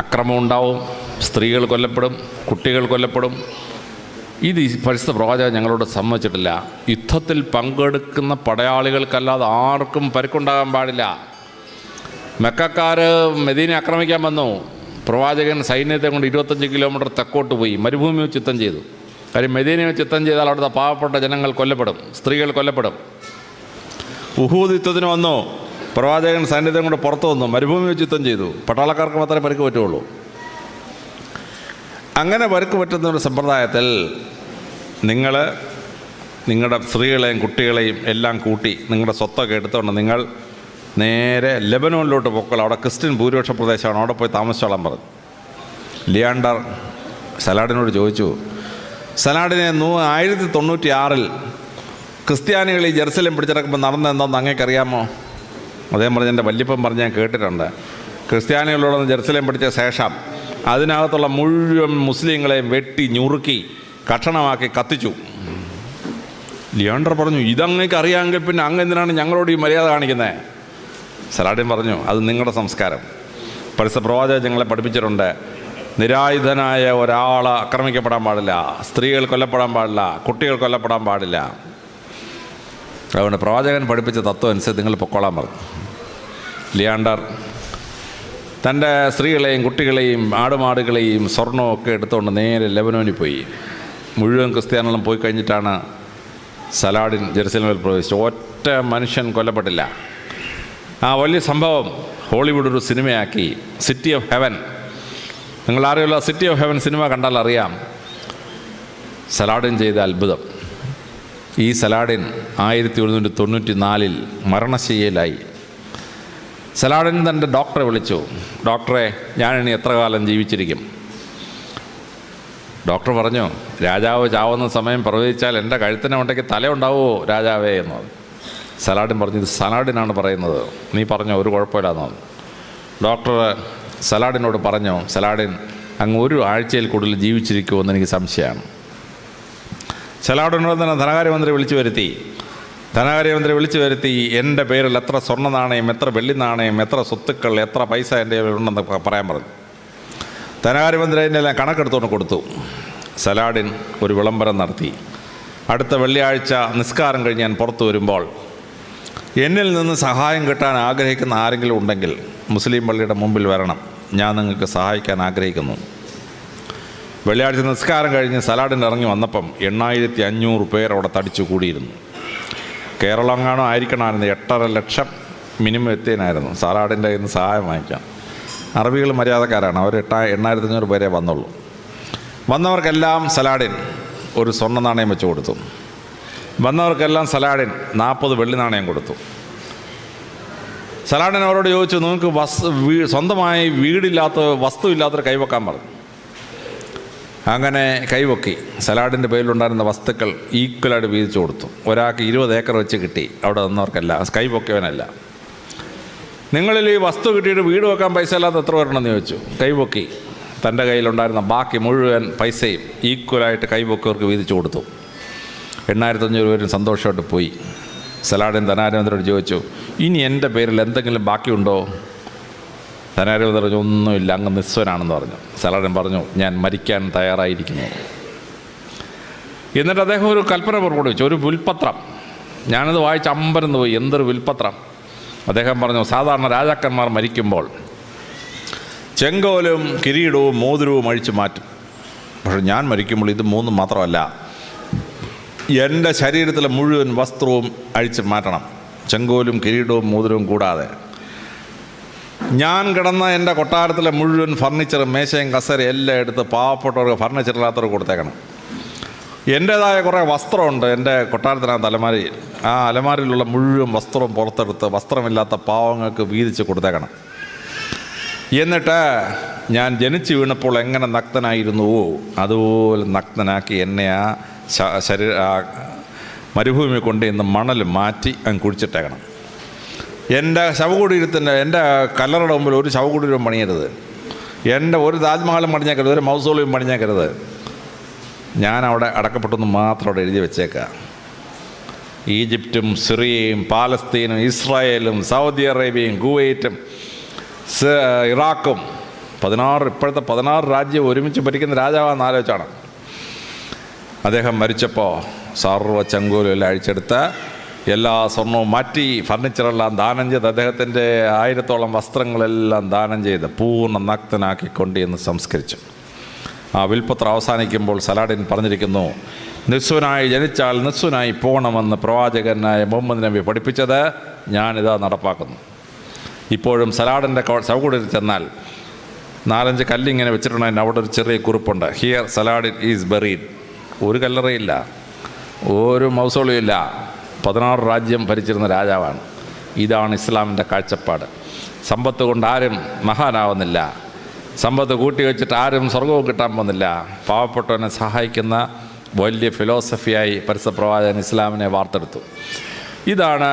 Speaker 1: അക്രമം ഉണ്ടാവും, സ്ത്രീകൾ കൊല്ലപ്പെടും, കുട്ടികൾ കൊല്ലപ്പെടും. ഇത് പരിശുദ്ധ പ്രവാചകൻ ഞങ്ങളോട് സമ്മതിച്ചിട്ടില്ല. യുദ്ധത്തിൽ പങ്കെടുക്കുന്ന പടയാളികൾക്കല്ലാതെ ആർക്കും പരിക്കുണ്ടാകാൻ പാടില്ല. മെക്കക്കാർ മദീനെ ആക്രമിക്കാൻ വന്നു. പ്രവാചകൻ സൈന്യത്തെ കൊണ്ട് 25 കിലോമീറ്റർ തെക്കോട്ട് പോയി മരുഭൂമി വെച്ച് യുദ്ധം ചെയ്തു. കാര്യം മദീനയെ വെച്ച് യുദ്ധം ചെയ്താൽ അവിടുത്തെ പാവപ്പെട്ട ജനങ്ങൾ കൊല്ലപ്പെടും, സ്ത്രീകൾ കൊല്ലപ്പെടും. ഉഹൂദ് യുദ്ധത്തിന് വന്നു. പ്രവാചകൻ സൈന്യത്തെ കൊണ്ട് പുറത്തു വന്നു, മരുഭൂമി വെച്ച് യുദ്ധം ചെയ്തു. പട്ടാളക്കാർക്ക് മാത്രമേ പരിക്ക് പറ്റുള്ളൂ. അങ്ങനെ പരിക്ക് പറ്റുന്ന ഒരു സമ്പ്രദായത്തിൽ നിങ്ങൾ നിങ്ങളുടെ സ്ത്രീകളെയും കുട്ടികളെയും എല്ലാം കൂട്ടി നിങ്ങളുടെ സ്വത്തൊക്കെ എടുത്തുകൊണ്ട് നിങ്ങൾ നേരെ ലെബനോനിലോട്ട് പൊക്കോളാം. അവിടെ ക്രിസ്ത്യൻ ഭൂരിപക്ഷ പ്രദേശമാണ്, അവിടെ പോയി താമസിച്ചോളാൻ പറഞ്ഞു. ലിയാണ്ടർ സലാഡിനോട് ചോദിച്ചു, സലാഡിനെ 1096 ക്രിസ്ത്യാനികൾ ഈ ജെറുസലേം പിടിച്ചെടുക്കുമ്പോൾ നടന്നെന്താണെന്ന് അങ്ങേക്കറിയാമോ? അദ്ദേഹം പറഞ്ഞ്, എൻ്റെ വല്യപ്പൻ പറഞ്ഞ് ഞാൻ കേട്ടിട്ടുണ്ട്. ക്രിസ്ത്യാനികളോടൊന്ന് ജെറുസലേം പിടിച്ച ശേഷം അതിനകത്തുള്ള മുഴുവൻ മുസ്ലിങ്ങളെയും വെട്ടി ഞുറുക്കി കഷണമാക്കി കത്തിച്ചു. ലിയാണ്ടർ പറഞ്ഞു, ഇതങ്ങേക്ക് അറിയാമെങ്കിൽ പിന്നെ അങ്ങ് എന്തിനാണ് ഞങ്ങളോട് ഈ മര്യാദ കാണിക്കുന്നത്? സലാഡിൻ പറഞ്ഞു, അത് നിങ്ങളുടെ സംസ്കാരം. പരിശുദ്ധ പ്രവാചകൻ ഞങ്ങളെ പഠിപ്പിച്ചിട്ടുണ്ട്, നിരായുധനായ ഒരാൾ ആക്രമിക്കപ്പെടാൻ പാടില്ല, സ്ത്രീകൾ കൊല്ലപ്പെടാൻ പാടില്ല, കുട്ടികൾ കൊല്ലപ്പെടാൻ പാടില്ല. അതുകൊണ്ട് പ്രവാചകൻ പഠിപ്പിച്ച തത്വം അനുസരിച്ച് നിങ്ങൾ പൊക്കോളാൻ പറഞ്ഞു. ലിയാണ്ടർ തൻ്റെ സ്ത്രീകളെയും കുട്ടികളെയും ആടുമാടുകളെയും സ്വർണവും ഒക്കെ എടുത്തുകൊണ്ട് നേരെ ലെബനോനിൽ പോയി. മുഴുവൻ ക്രിസ്ത്യാനികളും പോയി കഴിഞ്ഞിട്ടാണ് സലാഡിൻ ജെറുസലേമിൽ പ്രവേശിച്ചു. ഒറ്റ മനുഷ്യൻ കൊല്ലപ്പെട്ടില്ല. ആ വലിയ സംഭവം ഹോളിവുഡ് ഒരു സിനിമയാക്കി, സിറ്റി ഓഫ് ഹെവൻ. നിങ്ങളറിയുള്ള സിറ്റി ഓഫ് ഹെവൻ സിനിമ കണ്ടാൽ അറിയാം സലാഡിൻ ചെയ്ത അത്ഭുതം. ഈ സലാഡിൻ 1794 മരണശയ്യയിലായി. സലാഡിൻ തൻ്റെ ഡോക്ടറെ വിളിച്ചു, ഡോക്ടറെ, ഞാനിനി എത്ര കാലം ജീവിച്ചിരിക്കും? ഡോക്ടർ പറഞ്ഞു, രാജാവ് ചാവുന്ന സമയം പ്രവചിച്ചാൽ എൻ്റെ കഴുത്തിന് ഉണ്ടെങ്കിൽ തലയുണ്ടാവുമോ രാജാവേ എന്ന്. സലാഡിൻ പറഞ്ഞു, ഇത് സലാഡിനാണ് പറയുന്നത്, നീ പറഞ്ഞോ, ഒരു കുഴപ്പമില്ലാന്ന്. ഡോക്ടർ സലാഡിനോട് പറഞ്ഞു, സലാഡിൻ, അങ്ങ് 1 ആഴ്ചയിൽ കൂടുതൽ ജീവിച്ചിരിക്കുമെന്ന് എനിക്ക് സംശയമാണ്. സലാഹുദ്ദീൻ തന്നെ ധനകാര്യമന്ത്രി വിളിച്ചു വരുത്തി എൻ്റെ പേരിൽ എത്ര സ്വർണ്ണ നാണയം, എത്ര വെള്ളി നാണയം, എത്ര സ്വത്തുക്കൾ, എത്ര പൈസ എൻ്റെ ഉണ്ടെന്ന് പറയാൻ പറഞ്ഞു. ധനകാര്യമന്ത്രി അതിൻ്റെ എല്ലാം കണക്കെടുത്തുകൊണ്ട് കൊടുത്തു. സലാഹുദ്ദീൻ ഒരു വിളംബരം നടത്തി. അടുത്ത വെള്ളിയാഴ്ച നിസ്കാരം കഴിഞ്ഞ് ഞാൻ പുറത്തു വരുമ്പോൾ എന്നിൽ നിന്ന് സഹായം കിട്ടാൻ ആഗ്രഹിക്കുന്ന ആരെങ്കിലും ഉണ്ടെങ്കിൽ മുസ്ലിം പള്ളിയുടെ മുമ്പിൽ വരണം, ഞാൻ നിങ്ങൾക്ക് സഹായിക്കാൻ ആഗ്രഹിക്കുന്നു. വെള്ളിയാഴ്ച നിസ്കാരം കഴിഞ്ഞ് സലാഹുദ്ദീൻ ഇറങ്ങി വന്നപ്പം 8500 പേർ അവിടെ തടിച്ചു കൂടിയിരുന്നു. കേരളങ്ങാണോ ആയിരിക്കണമായിരുന്നു, 8.5 ലക്ഷം മിനിമം എത്തിയനായിരുന്നു സലാഹുദ്ദീൻ്റെ കയ്യിൽ നിന്ന് സഹായം വാങ്ങിക്കാം. അറബികൾ മര്യാദക്കാരാണ്, അവർ 8500 പേരെ വന്നുള്ളൂ. വന്നവർക്കെല്ലാം സലാഹുദ്ദീൻ ഒരു സ്വർണ്ണ നാണയം വെച്ച് കൊടുത്തു. വന്നവർക്കെല്ലാം സലാഹുദ്ദീൻ 40 വെള്ളി നാണയം കൊടുത്തു. സലാഹുദ്ദീൻ അവരോട് ചോദിച്ചു, നിങ്ങൾക്ക് സ്വന്തമായി വസ്തുവില്ലാത്തൊരു കൈവെക്കാൻ പറഞ്ഞു. അങ്ങനെ കൈവക്കി സലാഹുദ്ദീൻ്റെ പേരിലുണ്ടായിരുന്ന വസ്തുക്കൾ ഈക്വലായിട്ട് വീതിച്ചു കൊടുത്തു. ഒരാൾക്ക് 20 ഏക്കർ വെച്ച് കിട്ടി. അവിടെ നിന്നവർക്കല്ല, കൈവൊക്കിയവനല്ല. നിങ്ങളിൽ ഈ വസ്തു കിട്ടിയിട്ട് വീട് വെക്കാൻ പൈസ ഇല്ലാത്ത എത്ര പേരുണ്ടെന്ന് ചോദിച്ചു. കൈവൊക്കി തൻ്റെ കയ്യിലുണ്ടായിരുന്ന ബാക്കി മുഴുവൻ പൈസയും ഈക്വലായിട്ട് കൈവൊക്കിയവർക്ക് വീതിച്ചു കൊടുത്തു. 8500 പേരും സന്തോഷമായിട്ട് പോയി. സലാഹുദ്ദീൻ ധനകാര്യമന്ത്രിയോട് ചോദിച്ചു, ഇനി എൻ്റെ പേരിൽ എന്തെങ്കിലും ബാക്കിയുണ്ടോ? ധനകാര്യമന്ത്രി പറഞ്ഞു, ഒന്നുമില്ല, അങ്ങ് നിസ്വനാണെന്ന് പറഞ്ഞു. സലാഹുദ്ദീൻ പറഞ്ഞു, ഞാൻ മരിക്കാൻ തയ്യാറായിരിക്കുന്നു. എന്നിട്ട് അദ്ദേഹം ഒരു കൽപ്പന പുറപ്പെടുവിച്ചു, ഒരു വിൽപ്പത്രം. ഞാനത് വായിച്ച് അമ്പരന്ന് പോയി. എന്തൊരു വിൽപ്പത്രം! അദ്ദേഹം പറഞ്ഞു, സാധാരണ രാജാക്കന്മാർ മരിക്കുമ്പോൾ ചെങ്കോലും കിരീടവും മോതിരവും അഴിച്ചു മാറ്റും. പക്ഷെ ഞാൻ മരിക്കുമ്പോൾ ഇത് 3 മാത്രമല്ല, എൻ്റെ ശരീരത്തിലെ മുഴുവൻ വസ്ത്രവും അഴിച്ച് മാറ്റണം, ചെങ്കോലും കിരീടവും മോതിരവും കൂടാതെ. ഞാൻ കിടന്ന എൻ്റെ കൊട്ടാരത്തിലെ മുഴുവൻ ഫർണിച്ചറും മേശയും കസേരയും എല്ലാം എടുത്ത് പാവപ്പെട്ടവർക്ക്, ഫർണിച്ചറില്ലാത്തവർക്ക് കൊടുത്തേക്കണം. എൻ്റേതായ കുറേ വസ്ത്രമുണ്ട് എൻ്റെ കൊട്ടാരത്തിനകത്ത് അലമാരയിൽ. ആ അലമാരയിലുള്ള മുഴുവൻ വസ്ത്രവും പുറത്തെടുത്ത് വസ്ത്രമില്ലാത്ത പാവങ്ങൾക്ക് വീതിച്ച് കൊടുത്തേക്കണം. എന്നിട്ട് ഞാൻ ജനിച്ചു വീണപ്പോൾ എങ്ങനെ നഗ്നനായിരുന്നുവോ അതുപോലെ നഗ്നനാക്കി എന്നെ ആ മരുഭൂമി കൊണ്ട് ഇന്ന് മണൽ മാറ്റി അങ്ങ് കുഴിച്ചിട്ടേക്കണം. എൻ്റെ ശവകുടീരത്തിൻ്റെ, എൻ്റെ കല്ലറയുടെ മുമ്പിൽ ഒരു ശവകുടീരം പണിയരുത്, എൻ്റെ ഒരു താജ്മഹലും പണിഞ്ഞേക്കരുത്, ഒരു മൗസോളിയം പണിഞ്ഞേക്കരുത്. ഞാനവിടെ അടക്കപ്പെട്ടെന്ന് മാത്രം അവിടെ എഴുതി വെച്ചേക്കുക. ഈജിപ്തും സിറിയയും പാലസ്തീനും ഇസ്രായേലും സൗദി അറേബ്യയും കുവൈറ്റും ഇറാഖും 16 ഇപ്പോഴത്തെ 16 രാജ്യം ഒരുമിച്ച് ഭരിക്കുന്ന രാജാവാണെന്ന് ആലോചിച്ചാണ്. അദ്ദേഹം മരിച്ചപ്പോൾ സർവ്വ ചെങ്കോലും എല്ലാം അഴിച്ചെടുത്ത് എല്ലാ സ്വർണവും മാറ്റി ഫർണിച്ചറെല്ലാം ദാനം ചെയ്ത് അദ്ദേഹത്തിൻ്റെ 1000ഓളം വസ്ത്രങ്ങളെല്ലാം ദാനം ചെയ്ത് പൂർണ്ണ നഗ്നനാക്കിക്കൊണ്ട് എന്ന് സംസ്കരിച്ചു. ആ വിൽപ്പത്രം അവസാനിക്കുമ്പോൾ സലാഹുദ്ദീൻ പറഞ്ഞിരിക്കുന്നു, നിസ്വനായി ജനിച്ചാൽ നിസ്വനായി പോകണമെന്ന് പ്രവാചകനായ മുഹമ്മദ് നബി പഠിപ്പിച്ചത് ഞാനിതാ നടപ്പാക്കുന്നു. ഇപ്പോഴും സലാഹുദ്ദീൻ്റെ ശവകുടീരത്തിൽ ചെന്നാൽ 4-5 കല്ലിങ്ങനെ വെച്ചിട്ടുണ്ടെങ്കിൽ അവിടെ ഒരു ചെറിയ കുറിപ്പുണ്ട്, ഹിയർ സലാഹുദ്ദീൻ ഈസ് ബറീഡ്. ഒരു കല്ലറയില്ല, ഒരു മൗസോളിയും ഇല്ല. 16 രാജ്യം ഭരിച്ചിരുന്ന രാജാവാണ്. ഇതാണ് ഇസ്ലാമിൻ്റെ കാഴ്ചപ്പാട്. സമ്പത്ത് കൊണ്ട് ആരും മഹാനാവുന്നില്ല, സമ്പത്ത് കൂട്ടി വെച്ചിട്ട് ആരും സ്വർഗവും കിട്ടാൻ പോകുന്നില്ല. പാവപ്പെട്ടവനെ സഹായിക്കുന്ന വലിയ ഫിലോസഫിയായി പരിസരപ്രവാചകൻ ഇസ്ലാമിനെ വാർത്തെടുത്തു. ഇതാണ്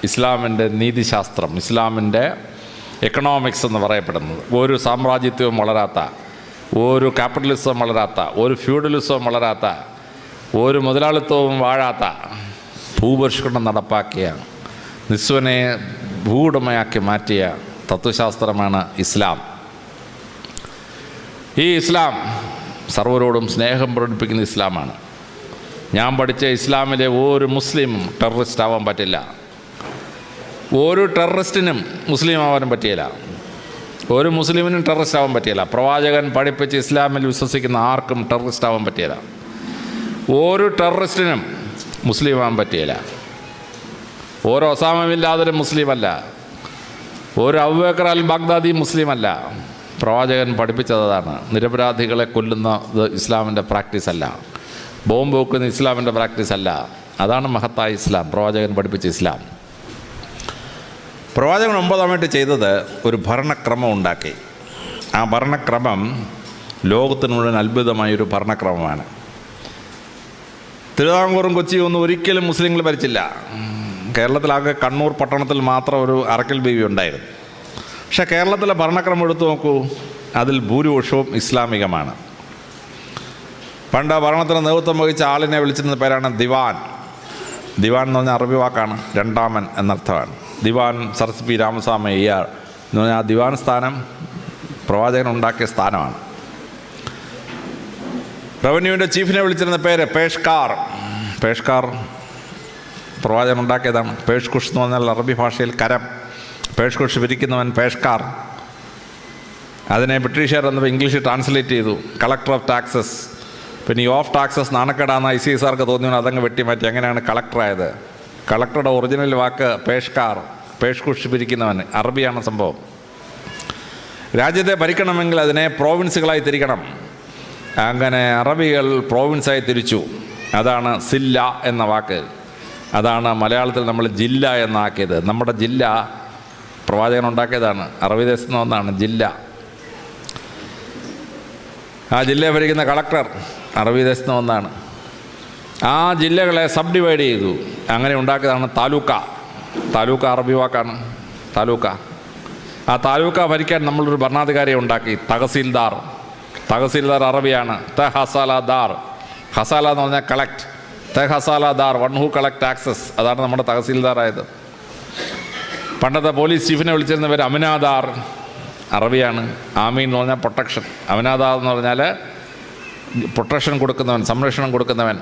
Speaker 1: ഇസ്ലാമിൻ്റെ നീതിശാസ്ത്രം, ഇസ്ലാമിൻ്റെ എക്കണോമിക്സ് എന്ന് പറയപ്പെടുന്നത്. ഒരു സാമ്രാജ്യത്വവും വളരാത്ത, ഒരു ക്യാപിറ്റലിസവും വളരാത്ത, ഒരു ഫ്യൂഡലിസവും വളരാത്ത, ഒരു മുതലാളിത്തവും വാഴാത്ത ഭൂപരിഷ്കരണം നടപ്പാക്കിയ, നിസ്വനെ ഭൂവുടമയാക്കി മാറ്റിയ തത്വശാസ്ത്രമാണ് ഇസ്ലാം. ഈ ഇസ്ലാം സർവരോടും സ്നേഹം പ്രകടിപ്പിക്കുന്ന ഇസ്ലാമാണ്. ഞാൻ പഠിച്ച ഇസ്ലാമിലെ ഒരു മുസ്ലിം ടെററിസ്റ്റ് ആവാൻ പറ്റില്ല, ഒരു ടെററിസ്റ്റിനും മുസ്ലിം ആവാനും പറ്റിയില്ല, ഒരു മുസ്ലിമിനും ടെററിസ്റ്റ് ആവാൻ പറ്റിയില്ല. പ്രവാചകൻ പഠിപ്പിച്ച് ഇസ്ലാമിൽ വിശ്വസിക്കുന്ന ആർക്കും ടെററിസ്റ്റ് ആവാൻ പറ്റിയില്ല. ഒരു ടെററിസ്റ്റിനും മുസ്ലിം ആവാൻ പറ്റിയില്ല. ഒരു ഒസാമ ബിൻ ലാദനും മുസ്ലിമല്ല, ഒരു അബൂബക്കർ അൽ ബാഗ്ദാദി മുസ്ലിമല്ല. പ്രവാചകൻ പഠിപ്പിച്ചതാണ്. നിരപരാധികളെ കൊല്ലുന്നത് ഇസ്ലാമിൻ്റെ പ്രാക്ടീസ് അല്ല, ബോംബ് വെക്കുന്ന ഇസ്ലാമിൻ്റെ പ്രാക്ടീസ് അല്ല. അതാണ് മഹത്തായ ഇസ്ലാം, പ്രവാചകൻ പഠിപ്പിച്ച ഇസ്ലാം. പ്രവാചകൻ 9-ആമത്തെ ചെയ്തത് ഒരു ഭരണക്രമം ഉണ്ടാക്കി. ആ ഭരണക്രമം ലോകത്തിന് മുഴുവൻ അത്ഭുതമായൊരു ഭരണക്രമമാണ്. തിരുവിതാംകൂറും കൊച്ചിയും ഒന്നും ഒരിക്കലും മുസ്ലിങ്ങൾ ഭരിച്ചില്ല. കേരളത്തിലാകെ കണ്ണൂർ പട്ടണത്തിൽ മാത്രം ഒരു അറക്കൽ ബീവി ഉണ്ടായിരുന്നു. പക്ഷേ കേരളത്തിലെ ഭരണക്രമം എടുത്തു നോക്കൂ, അതിൽ ഭൂരിപക്ഷവും ഇസ്ലാമികമാണ്. പണ്ട് ഭരണത്തിന് നേതൃത്വം വഹിച്ച ആളിനെ വിളിച്ചിരുന്ന പേരാണ് ദിവാൻ. ദിവാൻ എന്ന് പറഞ്ഞാൽ അറബി വാക്കാണ്, രണ്ടാമൻ എന്നർത്ഥമാണ്. ദിവാൻ സർ പി രാമസ്വാമി അയ്യർ എന്ന് പറഞ്ഞാൽ ആ ദിവാൻ സ്ഥാനം പ്രവാചകൻ ഉണ്ടാക്കിയ സ്ഥാനമാണ്. റവന്യൂവിൻ്റെ ചീഫിനെ വിളിച്ചിരുന്ന പേര് പേഷ്കാർ. പേഷ്കാർ പ്രവാചകൻ ഉണ്ടാക്കിയതാണ്. പേഷ്കുഷ് എന്ന് പറഞ്ഞാൽ അറബി ഭാഷയിൽ കരം, പേഷ്കുഷ് പിരിക്കുന്നവൻ പേഷ്കാർ. അതിനെ ബ്രിട്ടീഷുകാർ എന്നപ്പോൾ ഇംഗ്ലീഷിൽ ട്രാൻസ്ലേറ്റ് ചെയ്തു കളക്ടർ ഓഫ് ടാക്സസ്. പിന്നെ ഈ ഓഫ് ടാക്സസ് നാണക്കേടാന്ന് ICSകാർക്ക് തോന്നിയോ അതങ്ങ് വെട്ടിമാറ്റി. അങ്ങനെയാണ് കളക്ടറായത്. കളക്ടറുടെ ഒറിജിനൽ വാക്ക് പേഷ്കാർ, പേഷ്കുഷ് പിരിക്കുന്നവൻ, അറബിയാണ് സംഭവം. രാജ്യത്തെ ഭരിക്കണമെങ്കിൽ അതിനെ പ്രോവിൻസുകളായി തിരിക്കണം. അങ്ങനെ അറബികൾ പ്രോവിൻസായി തിരിച്ചു. അതാണ് സില്ല എന്ന വാക്ക്. അതാണ് മലയാളത്തിൽ നമ്മൾ ജില്ല എന്നാക്കിയത്. നമ്മുടെ ജില്ല പ്രവാചകൻ ഉണ്ടാക്കിയതാണ്. അറബി ദേശത്ത് നിന്ന് ഒന്നാണ് ജില്ല. ആ ജില്ലയെ ഭരിക്കുന്ന കളക്ടർ അറബി ദേശത്ത് നിന്ന് ഒന്നാണ്. ആ ജില്ലകളെ സബ് ഡിവൈഡ് ചെയ്തു. അങ്ങനെ ഉണ്ടാക്കിയതാണ് താലൂക്ക. താലൂക്ക അറബി വാക്കാണ്, താലൂക്ക. ആ താലൂക്ക ഭരിക്കാൻ നമ്മളൊരു ഭരണാധികാരിയെ ഉണ്ടാക്കി, തഹസീൽദാർ. തഹസീൽദാർ അറബിയാണ്. ഹസാലദാർ. ഹസാല എന്ന് പറഞ്ഞാൽ കളക്ട്. ഹസാലദാർ, വൺ ഹു കളക്ട് ടാക്സസ്. അതാണ് നമ്മുടെ തഹസീൽദാറായത്. പണ്ടത്തെ പോലീസ് ചീഫിനെ വിളിച്ചിരുന്ന പേര് അമിനാദാർ, അറബിയാണ്. ആമീൻ എന്ന് പറഞ്ഞാൽ പ്രൊട്ടക്ഷൻ. അമിനാദാർ എന്ന് പറഞ്ഞാൽ പ്രൊട്ടക്ഷൻ കൊടുക്കുന്നവൻ, സംരക്ഷണം കൊടുക്കുന്നവൻ.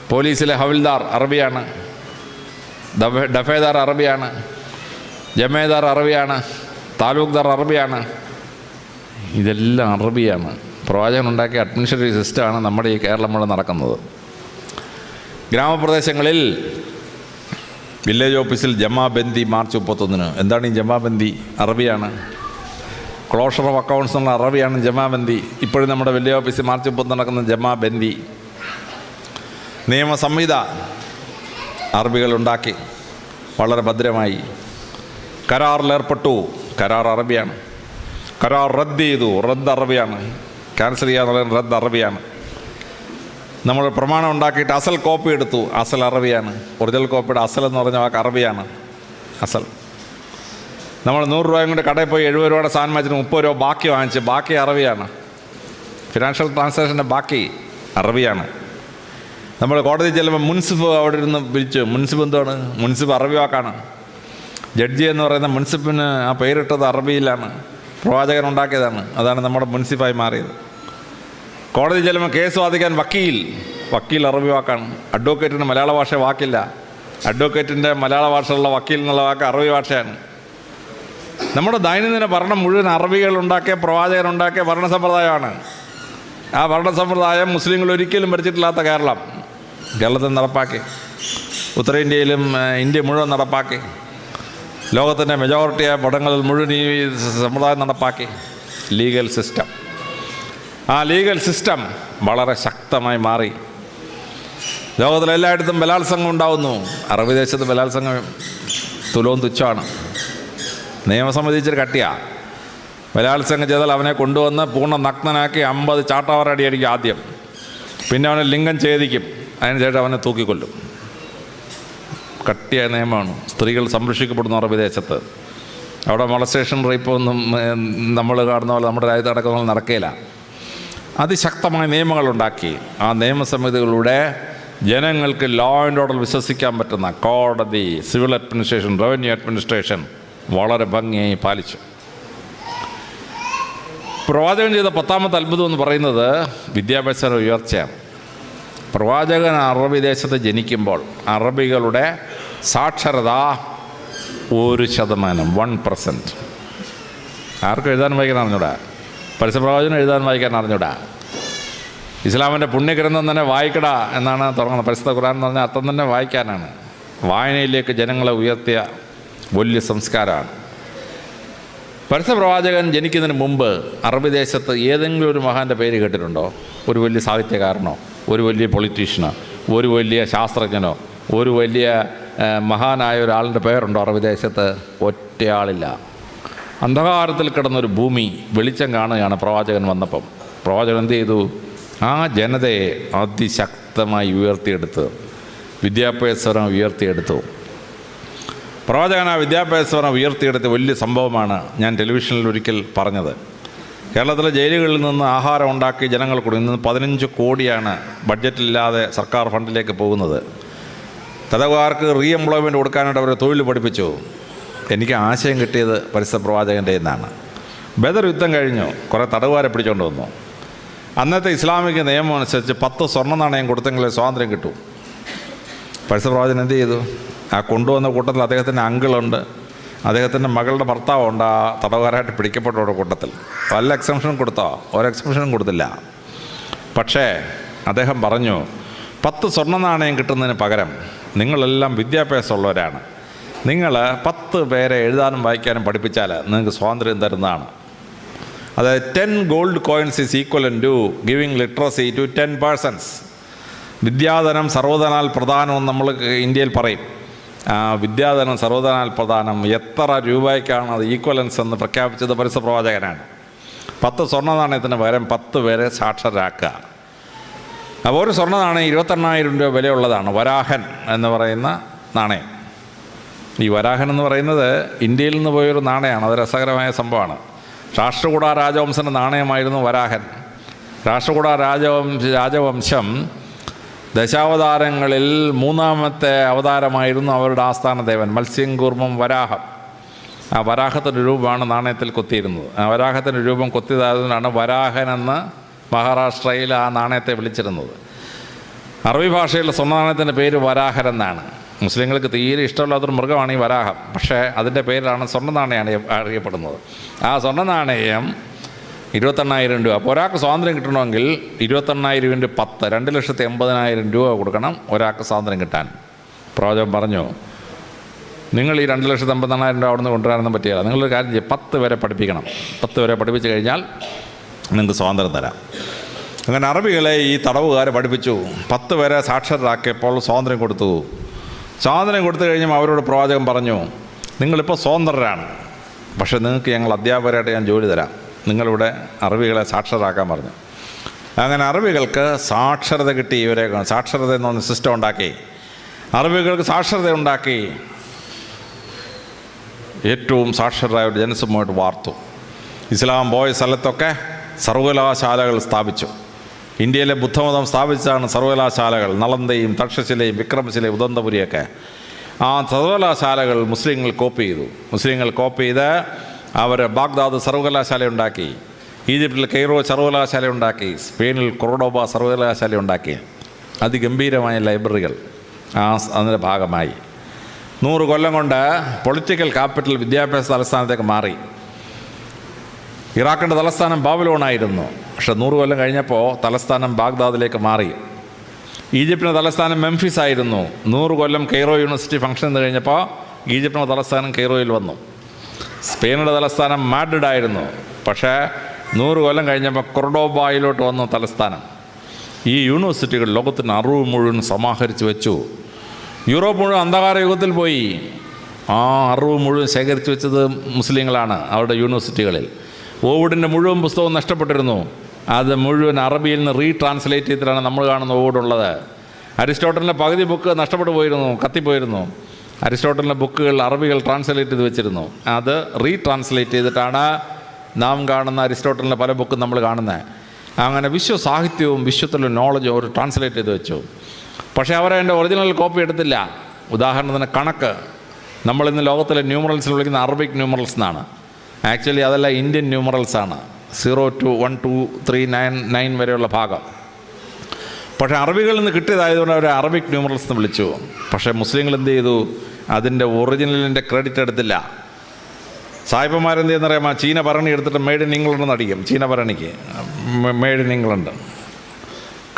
Speaker 1: പോലീസിലെ ഹവിൽദാർ അറബിയാണ്. ഡഫേദാർ അറബിയാണ്. ജമേദാർ അറബിയാണ്. താലൂക്ക്ദാർ അറബിയാണ്. ഇതെല്ലാം അറബിയാണ്. പ്രവാചകൻ ഉണ്ടാക്കിയ അഡ്മിനിസ്ട്രേറ്റീവ് സിസ്റ്റമാണ് നമ്മുടെ ഈ കേരളം മുഴുവൻ നടക്കുന്നത്. ഗ്രാമപ്രദേശങ്ങളിൽ വില്ലേജ് ഓഫീസിൽ ജമാബന്ദി മാർച്ച് 31. എന്താണ് ഈ ജമാബന്ദി? അറബിയാണ്. ക്ലോഷർ ഓഫ് അക്കൗണ്ട്സ് എന്നുള്ള അറബിയാണ് ജമാബന്ദി. ഇപ്പോഴും നമ്മുടെ വില്ലേജ് ഓഫീസിൽ മാർച്ച് 30 നടക്കുന്ന ജമാബന്ദി. നിയമസംഹിത അറബികളുണ്ടാക്കി വളരെ ഭദ്രമായി. കരാറിലേർപ്പെട്ടു. കരാർ അറബിയാണ്. കരാർ റദ്ദ് ചെയ്തു. റദ്ദ് അറബിയാണ്. ക്യാൻസൽ ചെയ്യാന്നുള്ളത് റദ്ദ് അറബിയാണ്. നമ്മൾ പ്രമാണം ഉണ്ടാക്കിയിട്ട് അസൽ കോപ്പി എടുത്തു. അസൽ അറബിയാണ്. ഒറിജിനൽ കോപ്പിയുടെ അസൽ എന്ന് പറഞ്ഞ വാക്ക് അറബിയാണ്. അസൽ. നമ്മൾ 100 രൂപയും കൊണ്ട് കടയിൽ പോയി 70 രൂപയുടെ സാധനം വാങ്ങിച്ചിട്ട് 30 രൂപ ബാക്കി വാങ്ങിച്ച്, ബാക്കി അറബിയാണ്. ഫിനാൻഷ്യൽ ട്രാൻസാക്ഷൻ്റെ ബാക്കി അറബിയാണ്. നമ്മൾ കോടതി ചെല്ലുമ്പോൾ മുൻസിഫ് അവിടെ ഇരുന്ന് വിളിച്ചു. മുൻസിഫ് എന്താണ്? മുൻസിഫ് അറബി വാക്കാണ്. ജഡ്ജി എന്ന് പറയുന്ന മുൻസിഫിന് ആ പേരിട്ടത് അറബിയിലാണ്. പ്രവാചകൻ ഉണ്ടാക്കിയതാണ്. അതാണ് നമ്മുടെ മുൻസിഫായി മാറിയത്. കോടതി ചെല്ലുമ്പോൾ കേസ് വാദിക്കാൻ വക്കീൽ. വക്കീൽ അറബി വാക്കാണ്. അഡ്വക്കേറ്റിന് മലയാള ഭാഷ വാക്കില്ല. അഡ്വക്കേറ്റിൻ്റെ മലയാള ഭാഷയുള്ള വക്കീൽ എന്നുള്ള വാക്ക് അറബി ഭാഷയാണ്. നമ്മുടെ ദൈനംദിന ഭരണം മുഴുവൻ അറബികൾ ഉണ്ടാക്കിയ, പ്രവാചകൻ ഉണ്ടാക്കിയ ഭരണ സമ്പ്രദായമാണ്. ആ ഭരണ സമ്പ്രദായം മുസ്ലിങ്ങൾ ഒരിക്കലും ഭരിച്ചിട്ടില്ലാത്ത കേരളത്തിൽ നടപ്പാക്കി. ഉത്തരേന്ത്യയിലും ഇന്ത്യ മുഴുവൻ നടപ്പാക്കി. ലോകത്തിൻ്റെ മെജോറിറ്റിയായ പടങ്ങളിൽ മുഴുവൻ ഈ സമ്പ്രദായം നടപ്പാക്കി. Legal system. ആ ലീഗൽ സിസ്റ്റം വളരെ ശക്തമായി മാറി. ലോകത്തിലെല്ലായിടത്തും ബലാത്സംഗം ഉണ്ടാവുന്നു. അറബി ദേശത്ത് ബലാത്സംഗം തുലവും തുച്ഛമാണ്. നിയമസമിതി ഇച്ചിരി കട്ടിയാണ്. ബലാത്സംഗം ചെയ്താൽ അവനെ കൊണ്ടുവന്ന് പൂർണ്ണ നഗ്നനാക്കി 50 ചാട്ടവാറടി അടിക്കും ആദ്യം. പിന്നെ അവനെ ലിംഗം ഛേദിക്കും. അതിനുശേഷം അവനെ തൂക്കിക്കൊല്ലും. കട്ടിയായ നിയമമാണ്. സ്ത്രീകൾ സംരക്ഷിക്കപ്പെടുന്നു അറബി ദേശത്ത്. അവിടെ മൊളസ്റ്റേഷൻ റേപ്പൊന്നും നമ്മൾ കാണുന്ന പോലെ നമ്മുടെ രാജ്യത്ത് നടക്കുന്ന നടക്കുകയില്ല. അതിശക്തമായ നിയമങ്ങളുണ്ടാക്കി. ആ നിയമസമിതികളുടെ ജനങ്ങൾക്ക് ലോ ആൻഡ് ഓർഡർ വിശ്വസിക്കാൻ പറ്റുന്ന കോടതി, സിവിൽ അഡ്മിനിസ്ട്രേഷൻ, റവന്യൂ അഡ്മിനിസ്ട്രേഷൻ വളരെ ഭംഗിയായി പാലിച്ചു. പ്രവാചകൻ ചെയ്ത 10ാമത്തെ അത്ഭുതം എന്ന് പറയുന്നത് വിദ്യാഭ്യാസ ഉയർച്ചയാണ്. പ്രവാചകൻ അറബി ദേശത്ത് ജനിക്കുമ്പോൾ അറബികളുടെ സാക്ഷരത 1%, 1%. ആർക്കും എഴുതാൻ വായിക്കാൻ അറിഞ്ഞൂടാ. പരസ്യപ്രവാചകനും എഴുതാൻ വായിക്കാൻ അറിഞ്ഞൂടാ. ഇസ്ലാമിൻ്റെ പുണ്യഗ്രന്ഥം തന്നെ വായിക്കടാ എന്നാണ് തുടങ്ങുന്നത്. പരിശുദ്ധ ഖുർആൻ എന്ന് പറഞ്ഞാൽ അർത്ഥം തന്നെ വായിക്കാനാണ്. വായനയിലേക്ക് ജനങ്ങളെ ഉയർത്തിയ വലിയ സംസ്കാരമാണ്. പരസ്യപ്രവാചകൻ ജനിക്കുന്നതിന് മുമ്പ് അറബി ദേശത്ത് ഏതെങ്കിലും ഒരു മഹാൻ്റെ പേര് കേട്ടിട്ടുണ്ടോ? ഒരു വലിയ സാഹിത്യകാരനോ, ഒരു വലിയ പൊളിറ്റീഷ്യനോ, ഒരു വലിയ ശാസ്ത്രജ്ഞനോ, ഒരു വലിയ മഹാനായ ഒരാളിൻ്റെ പേരുണ്ടോ അറബി ദേശത്ത്? ഒറ്റയാളില്ല. അന്ധകാരത്തിൽ കിടന്നൊരു ഭൂമി വെളിച്ചം കാണുകയാണ് പ്രവാചകൻ വന്നപ്പം. പ്രവാചകൻ എന്ത് ചെയ്തു? ആ ജനതയെ അതിശക്തമായി ഉയർത്തിയെടുത്ത്, വിദ്യാഭ്യാസപരം ഉയർത്തിയെടുത്തു. പ്രവാചകൻ ആ വിദ്യാഭ്യാസപരം ഉയർത്തിയെടുത്ത് വലിയ സംഭവമാണ് ഞാൻ ടെലിവിഷനിൽ ഒരിക്കൽ പറഞ്ഞത്. കേരളത്തിലെ ജയിലുകളിൽ നിന്ന് ആഹാരം ഉണ്ടാക്കി ജനങ്ങൾ കൊടുക്കും. ഇന്ന് 15 കോടിയാണ് ബഡ്ജറ്റില്ലാതെ സർക്കാർ ഫണ്ടിലേക്ക് പോകുന്നത്. തടവുകാർക്ക് റീ എംപ്ലോയ്മെൻറ്റ് കൊടുക്കാനായിട്ട് അവരെ തൊഴിൽ പഠിപ്പിച്ചു. എനിക്ക് ആശയം കിട്ടിയത് പരിസ്ഥിതി പ്രവാചകൻ്റെ നിന്നാണ്. ബദർ യുദ്ധം കഴിഞ്ഞു, കുറേ തടവുകാരെ പിടിച്ചുകൊണ്ട് വന്നു. അന്നത്തെ ഇസ്ലാമിക നിയമം അനുസരിച്ച് 10 സ്വർണ്ണ നാണയം കൊടുത്തെങ്കിലേ സ്വാതന്ത്ര്യം കിട്ടൂ. പരിസ്ഥിതി പ്രവാചകൻ എന്ത് ചെയ്തു? ആ കൊണ്ടുവന്ന കൂട്ടത്തിൽ അദ്ദേഹത്തിൻ്റെ അങ്കിളുണ്ട്, അദ്ദേഹത്തിൻ്റെ മകളുടെ ഭർത്താവുണ്ട് ആ തടവുകാരായിട്ട് പിടിക്കപ്പെട്ടവരുടെ കൂട്ടത്തിൽ. വല്ല എക്സംഷനും കൊടുത്തോ? ഒരു എക്സംഷനും കൊടുത്തില്ല. പക്ഷേ അദ്ദേഹം പറഞ്ഞു, 10 സ്വർണ്ണ നാണയം കിട്ടുന്നതിന് പകരം നിങ്ങളെല്ലാം വിദ്യാഭ്യാസമുള്ളവരാണ്, നിങ്ങൾ 10 പേരെ എഴുതാനും വായിക്കാനും പഠിപ്പിച്ചാൽ നിങ്ങൾക്ക് സ്വാതന്ത്ര്യം തരുന്നതാണ്. അതായത് 10 gold coins is equivalent to giving literacy to 10 persons. വിദ്യാധനം സർവ്വധനാൽ പ്രധാനമെന്ന് നമ്മൾ ഇന്ത്യയിൽ പറയും. വിദ്യാധനം സർവ്വധനാൽ പ്രധാനം. എത്ര രൂപയ്ക്കാണ് അത് ഈക്വലൻസ് എന്ന് പ്രഖ്യാപിച്ചത് പരിസ്ഥിതി പ്രവാചകനാണ്. 10 സ്വർണ്ണ നാണയത്തിന് പകരം 10 പേരെ സാക്ഷരരാക്കുക. അപ്പോൾ ഒരു സ്വർണ്ണ നാണയം 28,000 രൂപ വിലയുള്ളതാണ്. വരാഹൻ എന്ന് പറയുന്ന നാണയം. ഈ വരാഹൻ എന്ന് പറയുന്നത് ഇന്ത്യയിൽ നിന്ന് പോയൊരു നാണയമാണ്. അത് രസകരമായ സംഭവമാണ്. രാഷ്ട്രകൂട രാജവംശൻ്റെ നാണയമായിരുന്നു വരാഹൻ. രാഷ്ട്രകൂട രാജവംശം ദശാവതാരങ്ങളിൽ 3ാമത്തെ അവതാരമായിരുന്നു അവരുടെ ആസ്ഥാന ദേവൻ മത്സ്യംകൂർമ്മം വരാഹം. ആ വരാഹത്തിൻ്റെ രൂപമാണ് നാണയത്തിൽ കൊത്തിയിരുന്നത്. ആ വരാഹത്തിൻ്റെ രൂപം കൊത്തിയതായതുകൊണ്ടാണ് വരാഹൻ എന്ന് മഹാരാഷ്ട്രയിൽ ആ നാണയത്തെ വിളിച്ചിരുന്നത്. അറബി ഭാഷയിലുള്ള സ്വർണ്ണ നാണയത്തിൻ്റെ പേര് വരാഹൻ എന്നാണ്. മുസ്ലിങ്ങൾക്ക് തീരെ ഇഷ്ടമില്ലാത്തൊരു മൃഗമാണ് ഈ വരാഹം. പക്ഷേ അതിൻ്റെ പേരിലാണ് സ്വർണ്ണ നാണയമാണ് അറിയപ്പെടുന്നത്. ആ സ്വർണ്ണ നാണയം 28,000 രൂപ. അപ്പോൾ ഒരാൾക്ക് സ്വാതന്ത്ര്യം കിട്ടണമെങ്കിൽ 28,000 × 10 2,80,000 രൂപ കൊടുക്കണം ഒരാൾക്ക് സ്വാതന്ത്ര്യം കിട്ടാൻ. പ്രവാചകൻ പറഞ്ഞു, നിങ്ങൾ ഈ 2,80,000 രൂപ അവിടെ നിന്ന് കൊണ്ടുവരാനൊന്നും പറ്റില്ല. നിങ്ങളൊരു കാര്യം ചെയ്യും, 10 പേരെ പഠിപ്പിക്കണം. 10 പേരെ പഠിപ്പിച്ച് കഴിഞ്ഞാൽ നിങ്ങൾക്ക് സ്വാതന്ത്ര്യം തരാം. അങ്ങനെ അറബികളെ ഈ തടവുകാരെ പഠിപ്പിച്ചു. 10 പേരെ സാക്ഷരരാക്കിയപ്പോൾ സ്വാതന്ത്ര്യം കൊടുത്തു. സ്വാതന്ത്ര്യം കൊടുത്തു കഴിഞ്ഞപ്പോൾ അവരോട് പ്രവാചകൻ പറഞ്ഞു, നിങ്ങളിപ്പോൾ സ്വതന്ത്രരാണ്, പക്ഷേ നിങ്ങൾക്ക് ഞങ്ങൾ അധ്യാപകരായിട്ട് ഞാൻ ജോലി തരാം. നിങ്ങളിവിടെ അറബികളെ സാക്ഷരരാക്കാൻ പറഞ്ഞു. അങ്ങനെ അറബികൾക്ക് സാക്ഷരത കിട്ടി. ഇവരെ സാക്ഷരത എന്ന് പറഞ്ഞ സിസ്റ്റം ഉണ്ടാക്കി. അറബികൾക്ക് സാക്ഷരത ഉണ്ടാക്കി. ഏറ്റവും സാക്ഷരരായ ഒരു ജനസമൂഹമായിട്ട് വാർത്തു. ഇസ്ലാം പോയ സ്ഥലത്തൊക്കെ സർവകലാശാലകൾ സ്ഥാപിച്ചു. ഇന്ത്യയിലെ ബുദ്ധമതം സ്ഥാപിച്ചാണ് സർവകലാശാലകൾ. നളന്ദയും തക്ഷശിലയും വിക്രമശിലയും ഉദന്തപുരിയൊക്കെ. ആ സർവകലാശാലകൾ മുസ്ലിങ്ങൾ കോപ്പി ചെയ്തു. മുസ്ലിങ്ങൾ കോപ്പി ചെയ്ത് അവർ ബാഗ്ദാദ് സർവകലാശാല ഉണ്ടാക്കി, ഈജിപ്തിൽ കെയ്റോ സർവകലാശാല ഉണ്ടാക്കി, സ്പെയിനിൽ കൊർഡോബ സർവകലാശാല ഉണ്ടാക്കി. അതിഗംഭീരമായ ലൈബ്രറികൾ അതിൻ്റെ ഭാഗമായി. 100 കൊല്ലം കൊണ്ട് പൊളിറ്റിക്കൽ ക്യാപിറ്റൽ വിദ്യാഭ്യാസ തലസ്ഥാനത്തേക്ക് മാറി. ഇറാഖിൻ്റെ തലസ്ഥാനം ബാബിലോണായിരുന്നു. പക്ഷെ 100 കൊല്ലം കഴിഞ്ഞപ്പോൾ തലസ്ഥാനം ബാഗ്ദാദിലേക്ക് മാറി. ഈജിപ്തിൻ്റെ തലസ്ഥാനം മെംഫിസ് ആയിരുന്നു. 100 കൊല്ലം കെയ്റോ യൂണിവേഴ്സിറ്റി ഫംഗ്ഷൻ ചെയ്ത് കഴിഞ്ഞപ്പോൾ ഈജിപ്തിൻ്റെ തലസ്ഥാനം കെയ്റോയിൽ വന്നു. സ്പെയിനിൻ്റെ തലസ്ഥാനം മാഡ്രിഡ് ആയിരുന്നു. പക്ഷേ 100 കൊല്ലം കഴിഞ്ഞപ്പോൾ കൊർഡോബായിലോട്ട് വന്നു തലസ്ഥാനം. ഈ യൂണിവേഴ്സിറ്റികൾ ലോകത്തിന് അറിവ് മുഴുവൻ സമാഹരിച്ച് വെച്ചു. യൂറോപ്പ് മുഴുവൻ അന്ധകാര യുഗത്തിൽ പോയി. ആ അറിവ് മുഴുവൻ ശേഖരിച്ച് വെച്ചത് മുസ്ലിങ്ങളാണ് അവരുടെ യൂണിവേഴ്സിറ്റികളിൽ. ഓവിഡിൻ്റെ മുഴുവൻ പുസ്തകവും നഷ്ടപ്പെട്ടിരുന്നു. അത് മുഴുവൻ അറബിയിൽ നിന്ന് റീട്രാൻസ്ലേറ്റ് ചെയ്തിട്ടാണ് നമ്മൾ കാണുന്ന ഓവിഡുള്ളത്. അരിസ്റ്റോട്ടലിൻ്റെ പകുതി ബുക്ക് നഷ്ടപ്പെട്ടു പോയിരുന്നു, കത്തിപ്പോയിരുന്നു. അരിസ്റ്റോട്ടലിൻ്റെ ബുക്കുകൾ അറബികൾ ട്രാൻസ്ലേറ്റ് ചെയ്ത് വെച്ചിരുന്നു. അത് റീട്രാൻസ്ലേറ്റ് ചെയ്തിട്ടാണ് നാം കാണുന്ന അരിസ്റ്റോട്ടലിൻ്റെ പല ബുക്കും നമ്മൾ കാണുന്നത്. അങ്ങനെ വിശ്വസാഹിത്യവും വിശ്വത്തിലുള്ള നോളജും അവർ ട്രാൻസ്ലേറ്റ് ചെയ്ത് വെച്ചു. പക്ഷേ അവരതിൻ്റെ ഒറിജിനൽ കോപ്പി എടുത്തില്ല. ഉദാഹരണത്തിന് കണക്ക്, നമ്മളിന്ന് ലോകത്തിലെ ന്യൂമറൽസിൽ വിളിക്കുന്ന അറബിക് ന്യൂമറൽസ് എന്നാണ്. ആക്ച്വലി അതല്ല, ഇന്ത്യൻ ന്യൂമറൽസാണ്. 0 to 1 2 3 9 9 വരെയുള്ള ഭാഗം. പക്ഷേ അറബികളിൽ നിന്ന് കിട്ടിയതായതുകൊണ്ട് അവർ അറബിക് ന്യൂമറൽസ് എന്ന് വിളിച്ചു. പക്ഷേ മുസ്ലിങ്ങൾ എന്ത് ചെയ്തു? അതിൻ്റെ ഒറിജിനലിൻ്റെ ക്രെഡിറ്റ് എടുത്തില്ല. സായിപ്പന്മാരെന്ത് ചെയ്യുന്നറിയാമോ? ചീന ഭരണി എടുത്തിട്ട് മെയ്ഡ് ഇൻ ഇംഗ്ലണ്ട് എന്ന് അടിക്കും. ചീന ഭരണിക്ക് മെയ്ഡ് ഇൻ ഇംഗ്ലണ്ട്.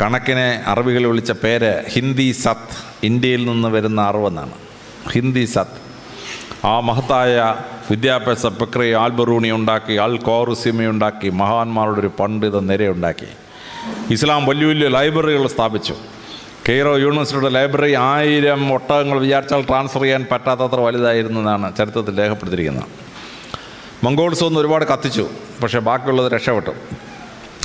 Speaker 1: കണക്കിനെ അറബികൾ വിളിച്ച പേര് ഹിന്ദി സത്ത്, ഇന്ത്യയിൽ നിന്ന് വരുന്ന അറിവെന്നാണ്. ഹിന്ദി സത്ത്. ആ മഹത്തായ വിദ്യാഭ്യാസ പ്രക്രിയ ആൽബറൂണി ഉണ്ടാക്കി, അൽ ഖ്വാറിസിമി ഉണ്ടാക്കി, മഹാന്മാരുടെ ഒരു പണ്ഡിത നിരയുണ്ടാക്കി. ഇസ്ലാം വലിയ വലിയ ലൈബ്രറികൾ സ്ഥാപിച്ചു. കെയ്റോ യൂണിവേഴ്സിറ്റിയുടെ ലൈബ്രറി 1000 ഒട്ടകങ്ങൾ വിചാരിച്ചാൽ ട്രാൻസ്ഫർ ചെയ്യാൻ പറ്റാത്തത്ര വലുതായിരുന്നു എന്നാണ് ചരിത്രത്തിൽ രേഖപ്പെടുത്തിയിരിക്കുന്നത്. മംഗോൾസ് ഒന്ന് ഒരുപാട് കത്തിച്ചു, പക്ഷേ ബാക്കിയുള്ളത് രക്ഷപ്പെട്ടു.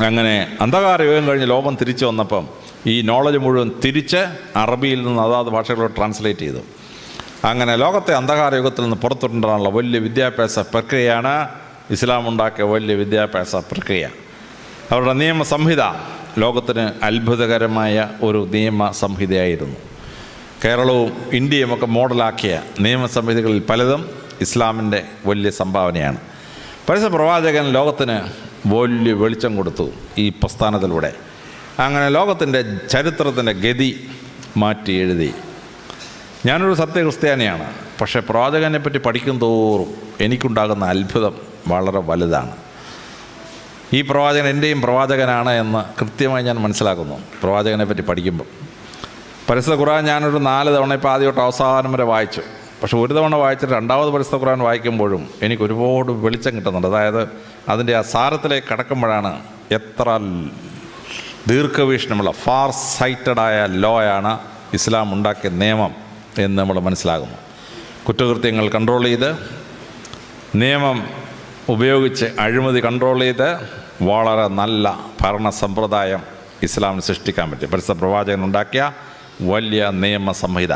Speaker 1: അങ്ങനെ അന്ധകാര യുഗം കഴിഞ്ഞ് ലോകം തിരിച്ചു വന്നപ്പം ഈ നോളജ് മുഴുവൻ തിരിച്ച് അറബിയിൽ നിന്ന് അതാത് ഭാഷകളോട് ട്രാൻസ്ലേറ്റ് ചെയ്തു. അങ്ങനെ ലോകത്തെ അന്ധകാര യുഗത്തിൽ നിന്ന് പുറത്തുകൊണ്ടുവരാനുള്ള വലിയ വിദ്യാഭ്യാസ പ്രക്രിയയാണ് ഇസ്ലാം ഉണ്ടാക്കിയ വലിയ വിദ്യാഭ്യാസ പ്രക്രിയ. അവരുടെ നിയമസംഹിത ലോകത്തിന് അത്ഭുതകരമായ ഒരു നിയമസംഹിതയായിരുന്നു. കേരളവും ഇന്ത്യയുമൊക്കെ മോഡലാക്കിയ നിയമസംഹിതകളിൽ പലതും ഇസ്ലാമിൻ്റെ വലിയ സംഭാവനയാണ്. പരിശുദ്ധ പ്രവാചകൻ ലോകത്തിന് വലിയ വെളിച്ചം കൊടുത്തു ഈ പ്രസ്ഥാനത്തിലൂടെ. അങ്ങനെ ലോകത്തിൻ്റെ ചരിത്രത്തിൻ്റെ ഗതി മാറ്റി എഴുതി. ഞാനൊരു സത്യക്രിസ്ത്യാനിയാണ്. പക്ഷേ പ്രവാചകനെ പറ്റി പഠിക്കും തോറും എനിക്കുണ്ടാകുന്ന അത്ഭുതം വളരെ വലുതാണ്. ഈ പ്രവാചകൻ എൻ്റെയും പ്രവാചകനാണ് എന്ന് കൃത്യമായി ഞാൻ മനസ്സിലാക്കുന്നു പ്രവാചകനെ പറ്റി പഠിക്കുമ്പോൾ. പരിശുദ്ധ ഖുർആൻ ഞാനൊരു 4 തവണ ഇപ്പോൾ ആദ്യം തൊട്ട് അവസാനം വരെ വായിച്ചു. പക്ഷെ ഒരു തവണ വായിച്ചിട്ട് രണ്ടാമത് പരിശുദ്ധ ഖുർആൻ വായിക്കുമ്പോഴും എനിക്ക് ഒരുപാട് വെളിച്ചം കിട്ടുന്നുണ്ട്. അതായത് അതിൻ്റെ ആ സാരത്തിലേക്ക് കടക്കുമ്പോഴാണ് എത്ര ദീർഘവീക്ഷണമുള്ള ഫാർ സൈറ്റഡായ ലോയാണ് ഇസ്ലാം ഉണ്ടാക്കിയ നിയമം എന്ന് നമ്മൾ മനസ്സിലാകുന്നു. കുറ്റകൃത്യങ്ങൾ കൺട്രോൾ ചെയ്ത്, നിയമം ഉപയോഗിച്ച് അഴിമതി കൺട്രോൾ ചെയ്ത് വളരെ നല്ല ഭരണ സമ്പ്രദായം ഇസ്ലാമിന് സൃഷ്ടിക്കാൻ പറ്റി. പരിശുദ്ധ പ്രവാചകൻ ഉണ്ടാക്കിയ വലിയ നിയമസംഹിത.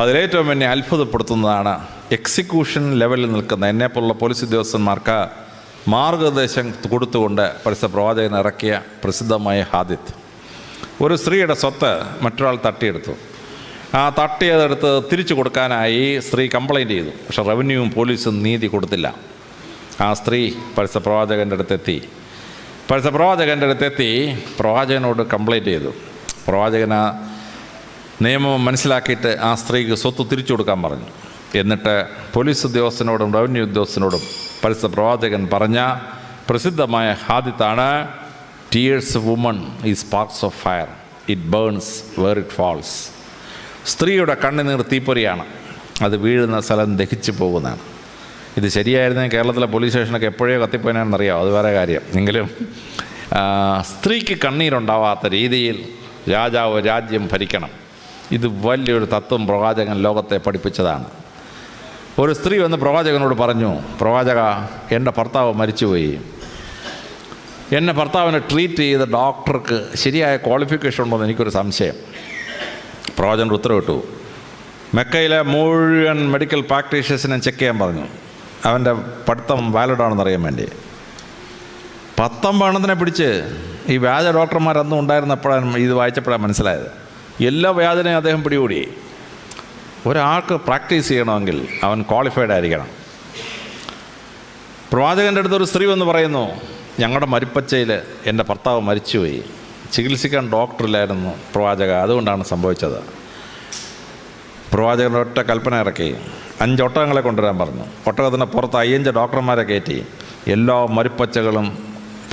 Speaker 1: അതിലേറ്റവും എന്നെ അത്ഭുതപ്പെടുത്തുന്നതാണ് എക്സിക്യൂഷൻ ലെവലിൽ നിൽക്കുന്ന എന്നെപ്പോലുള്ള പോലീസ് ഉദ്യോഗസ്ഥന്മാർക്ക് മാർഗനിർദ്ദേശം കൊടുത്തുകൊണ്ട് പരിശുദ്ധ പ്രവാചകൻ ഇറക്കിയ പ്രസിദ്ധമായ ഹാദിത്ത്. ഒരു സ്ത്രീയുടെ സ്വത്ത് മറ്റൊരാൾ തട്ടിയെടുത്തു. ആ തട്ടിയതെടുത്ത് തിരിച്ചു കൊടുക്കാനായി സ്ത്രീ കംപ്ലൈൻറ്റ് ചെയ്തു. പക്ഷേ റവന്യൂവും പോലീസും നീതി കൊടുത്തില്ല. ആ സ്ത്രീ പരിശുദ്ധ പ്രവാചകൻ്റെ അടുത്തെത്തി. പരിശുദ്ധ പ്രവാചകൻ്റെ അടുത്തെത്തി പ്രവാചകനോട് കംപ്ലൈൻറ്റ് ചെയ്തു. പ്രവാചകൻ ആ നിയമം മനസ്സിലാക്കിയിട്ട് ആ സ്ത്രീക്ക് സ്വത്ത് തിരിച്ചു കൊടുക്കാൻ പറഞ്ഞു. എന്നിട്ട് പോലീസ് ഉദ്യോഗസ്ഥനോടും റവന്യൂ ഉദ്യോഗസ്ഥനോടും പരിശുദ്ധ പ്രവാചകൻ പറഞ്ഞ പ്രസിദ്ധമായ ഹാദിത്താണ്, ടീയേഴ്സ് വുമൺ ഈ sparks of fire, it burns where it falls. സ്ത്രീയുടെ കണ്ണുനീർ തീപ്പൊരിയാണ്, അത് വീഴുന്ന സ്ഥലം ദഹിച്ചു പോകുന്നതാണ്. ഇത് ശരിയായിരുന്നെങ്കിൽ കേരളത്തിലെ പോലീസ് സ്റ്റേഷനൊക്കെ എപ്പോഴേ കത്തിപ്പോയനാണെന്നറിയാം, അത് വേറെ കാര്യം. എങ്കിലും സ്ത്രീക്ക് കണ്ണീരുണ്ടാവാത്ത രീതിയിൽ രാജാവ് രാജ്യം ഭരിക്കണം. ഇത് വലിയൊരു തത്വം പ്രവാചകൻ ലോകത്തെ പഠിപ്പിച്ചതാണ്. ഒരു സ്ത്രീ വന്ന് പ്രവാചകനോട് പറഞ്ഞു, പ്രവാചക, എൻ്റെ ഭർത്താവ് മരിച്ചുപോയി. എന്നെ ഭർത്താവിനെ ട്രീറ്റ് ചെയ്ത ഡോക്ടർക്ക് ശരിയായ ക്വാളിഫിക്കേഷൻ ഉണ്ടോയെന്ന് എനിക്കൊരു സംശയം. പ്രവാചകൻ ഉത്തരവിട്ടു. മെക്കയിലെ മുഴുവൻ മെഡിക്കൽ പ്രാക്ടീഷേഴ്സിനെ ചെക്ക് ചെയ്യാൻ പറഞ്ഞു. അവൻ്റെ പഠിത്തം വാലിഡാണെന്ന് അറിയാൻ വേണ്ടി. 19 പിടിച്ച് ഈ വ്യാജ ഡോക്ടർമാരൊന്നും ഉണ്ടായിരുന്നപ്പോഴാണ് ഇത് വായിച്ചപ്പോഴാണ് മനസ്സിലായത്. എല്ലാ വ്യാജനെയും അദ്ദേഹം പിടികൂടി. ഒരാൾക്ക് പ്രാക്ടീസ് ചെയ്യണമെങ്കിൽ അവൻ ക്വാളിഫൈഡ് ആയിരിക്കണം. പ്രവാചകൻ്റെ അടുത്തൊരു സ്ത്രീ വന്ന് പറയുന്നു, ഞങ്ങളുടെ മരിപ്പച്ചയിൽ എൻ്റെ ഭർത്താവ് മരിച്ചുപോയി, ചികിത്സിക്കാൻ ഡോക്ടറില്ലായിരുന്നു പ്രവാചക, അതുകൊണ്ടാണ് സംഭവിച്ചത്. പ്രവാചകൻ ഒറ്റ കൽപ്പന ഇറക്കി, 5 ഒട്ടകങ്ങളെ കൊണ്ടുവരാൻ പറഞ്ഞു. ഒട്ടകത്തിൻ്റെ പുറത്ത് 5 ഡോക്ടർമാരെ കയറ്റി എല്ലാ മരിപ്പച്ചകളും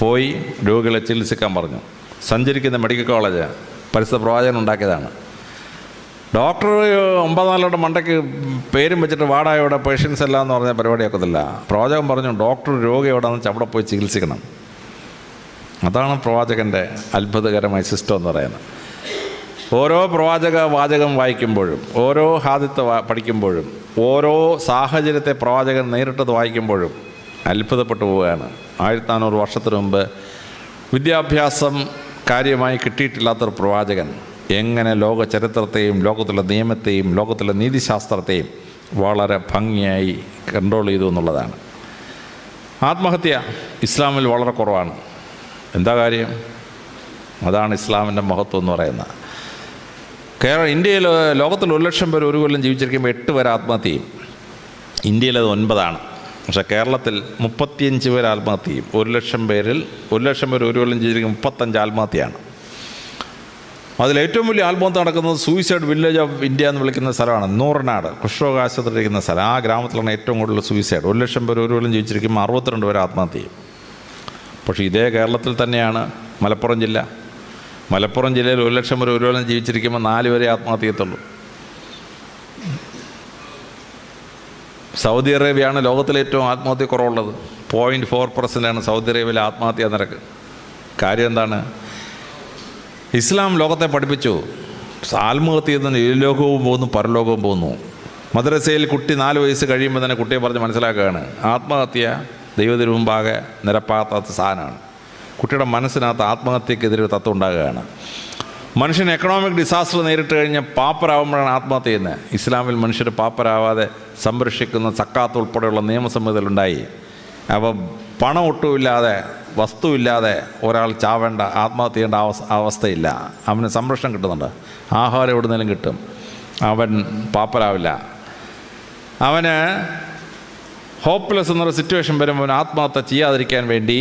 Speaker 1: പോയി രോഗികളെ ചികിത്സിക്കാൻ പറഞ്ഞു. സഞ്ചരിക്കുന്ന മെഡിക്കൽ കോളേജ് പരിശുദ്ധ പ്രവാചകൻ ഉണ്ടാക്കിയതാണ്. ഡോക്ടർ 9 നാളുടെ മണ്ടയ്ക്ക് പേരും വെച്ചിട്ട് വാടായോടെ പേഷ്യൻസ് എല്ലാം എന്ന് പറഞ്ഞ പരിപാടിയൊക്കത്തില്ല. പ്രവാചകൻ പറഞ്ഞു, ഡോക്ടർ രോഗി എവിടെയാണെന്ന് വെച്ചാൽ അവിടെ പോയി ചികിത്സിക്കണം. അതാണ് പ്രവാചകൻ്റെ അത്ഭുതകരമായ സിസ്റ്റം എന്ന് പറയുന്നത്. ഓരോ പ്രവാചക വാചകം വായിക്കുമ്പോഴും, ഓരോ ഹാദിത്ത് പഠിക്കുമ്പോഴും, ഓരോ സാഹചര്യത്തെ പ്രവാചകൻ നേരിട്ടത് വായിക്കുമ്പോഴും അത്ഭുതപ്പെട്ടു പോവുകയാണ്. 1400 വർഷത്തിന് മുമ്പ് വിദ്യാഭ്യാസം കാര്യമായി കിട്ടിയിട്ടില്ലാത്തൊരു പ്രവാചകൻ എങ്ങനെ ലോക ചരിത്രത്തെയും ലോകത്തിലെ നിയമത്തെയും ലോകത്തിലെ നീതിശാസ്ത്രത്തെയും വളരെ ഭംഗിയായി കൺട്രോൾ ചെയ്തു എന്നുള്ളതാണ്. ആത്മഹത്യ ഇസ്ലാമിൽ വളരെ കുറവാണ്. എന്താ കാര്യം? അതാണ് ഇസ്ലാമിൻ്റെ മഹത്വം എന്ന് പറയുന്നത്. ഇന്ത്യയിൽ ലോകത്തിൽ 1 ലക്ഷം പേർ ഒരു കൊല്ലം ജീവിച്ചിരിക്കുമ്പോൾ 8 പേർ ആത്മഹത്യ ചെയ്യും. ഇന്ത്യയിലത് 9ആണ്. പക്ഷേ കേരളത്തിൽ 35 പേർ ആത്മഹത്യ ചെയ്യും. 1 ലക്ഷം പേരിൽ 1 ലക്ഷം പേർ ഒരു കൊല്ലം ജീവിച്ചിരിക്കുമ്പോൾ 35 ആത്മഹത്യയാണ്. അതിലേറ്റവും വലിയ ആത്മഹത്യ നടക്കുന്നത് സൂയിസൈഡ് വില്ലേജ് ഓഫ് ഇന്ത്യ എന്ന് വിളിക്കുന്ന സ്ഥലമാണ്. നൂറനാട് കുഷ്ഠരോഗാശുപത്രി ഇരിക്കുന്ന സ്ഥലം. ആ ഗ്രാമത്തിലാണ് ഏറ്റവും കൂടുതൽ സൂയിസൈഡ്. 1 ലക്ഷം പേർ ഒരു കൊല്ലം ജീവിച്ചിരിക്കുമ്പോൾ 62 പേർ ആത്മഹത്യ ചെയ്യും. പക്ഷേ ഇതേ കേരളത്തിൽ തന്നെയാണ് മലപ്പുറം ജില്ല. മലപ്പുറം ജില്ലയിൽ 1 ലക്ഷം പേർ ഒരു കൊല്ലം ജീവിച്ചിരിക്കുമ്പോൾ 4 പേരെ ആത്മഹത്യ ചെയ്യത്തുള്ളൂ. സൗദി അറേബ്യയാണ് ലോകത്തിലെ ഏറ്റവും ആത്മഹത്യ കുറവുള്ളത്. 0.4% സൗദി അറേബ്യയിലെ ആത്മഹത്യാ നിരക്ക്. കാര്യം എന്താണ്? ഇസ്ലാം ലോകത്തെ പഠിപ്പിച്ചു, ആത്മഹത്യ ചെയ്യുന്ന ഈ ലോകവും പോകുന്നു, പരലോകവും പോകുന്നു. മദ്രസയിൽ കുട്ടി 4 വയസ്സ് കഴിയുമ്പോൾ തന്നെ കുട്ടിയെ പറഞ്ഞ് മനസ്സിലാക്കുകയാണ്, ആത്മഹത്യ ദൈവത്തിന് മുമ്പാകെ നിരപ്പാകാത്ത സാധനമാണ്. കുട്ടിയുടെ മനസ്സിനകത്ത് ആത്മഹത്യക്കെതിരെ തത്വം ഉണ്ടാകുകയാണ്. മനുഷ്യൻ എക്കണോമിക് ഡിസാസ്റ്റർ നേരിട്ട് കഴിഞ്ഞ് പാപ്പരാകുമ്പോഴാണ് ആത്മഹത്യ ചെയ്യുന്നത്. ഇസ്ലാമിൽ മനുഷ്യർ പാപ്പരാവാതെ സംരക്ഷിക്കുന്ന സക്കാത്ത് ഉൾപ്പെടെയുള്ള നിയമസംഹിതകളുണ്ടായി. അപ്പം പണം ഒട്ടുമില്ലാതെ വസ്തുവില്ലാതെ ഒരാൾ ചാവേണ്ട ആത്മഹത്യ ചെയ്യേണ്ട അവസ്ഥയില്ല. അവന് സംരക്ഷണം കിട്ടുന്നുണ്ട്, ആഹാരം എവിടുന്നേലും കിട്ടും, അവൻ പാപ്പരാവില്ല. അവന് ഹോപ്പ്ലെസ് എന്നൊരു സിറ്റുവേഷൻ വരുമ്പോൾ അവൻ ആത്മഹത്യ ചെയ്യാതിരിക്കാൻ വേണ്ടി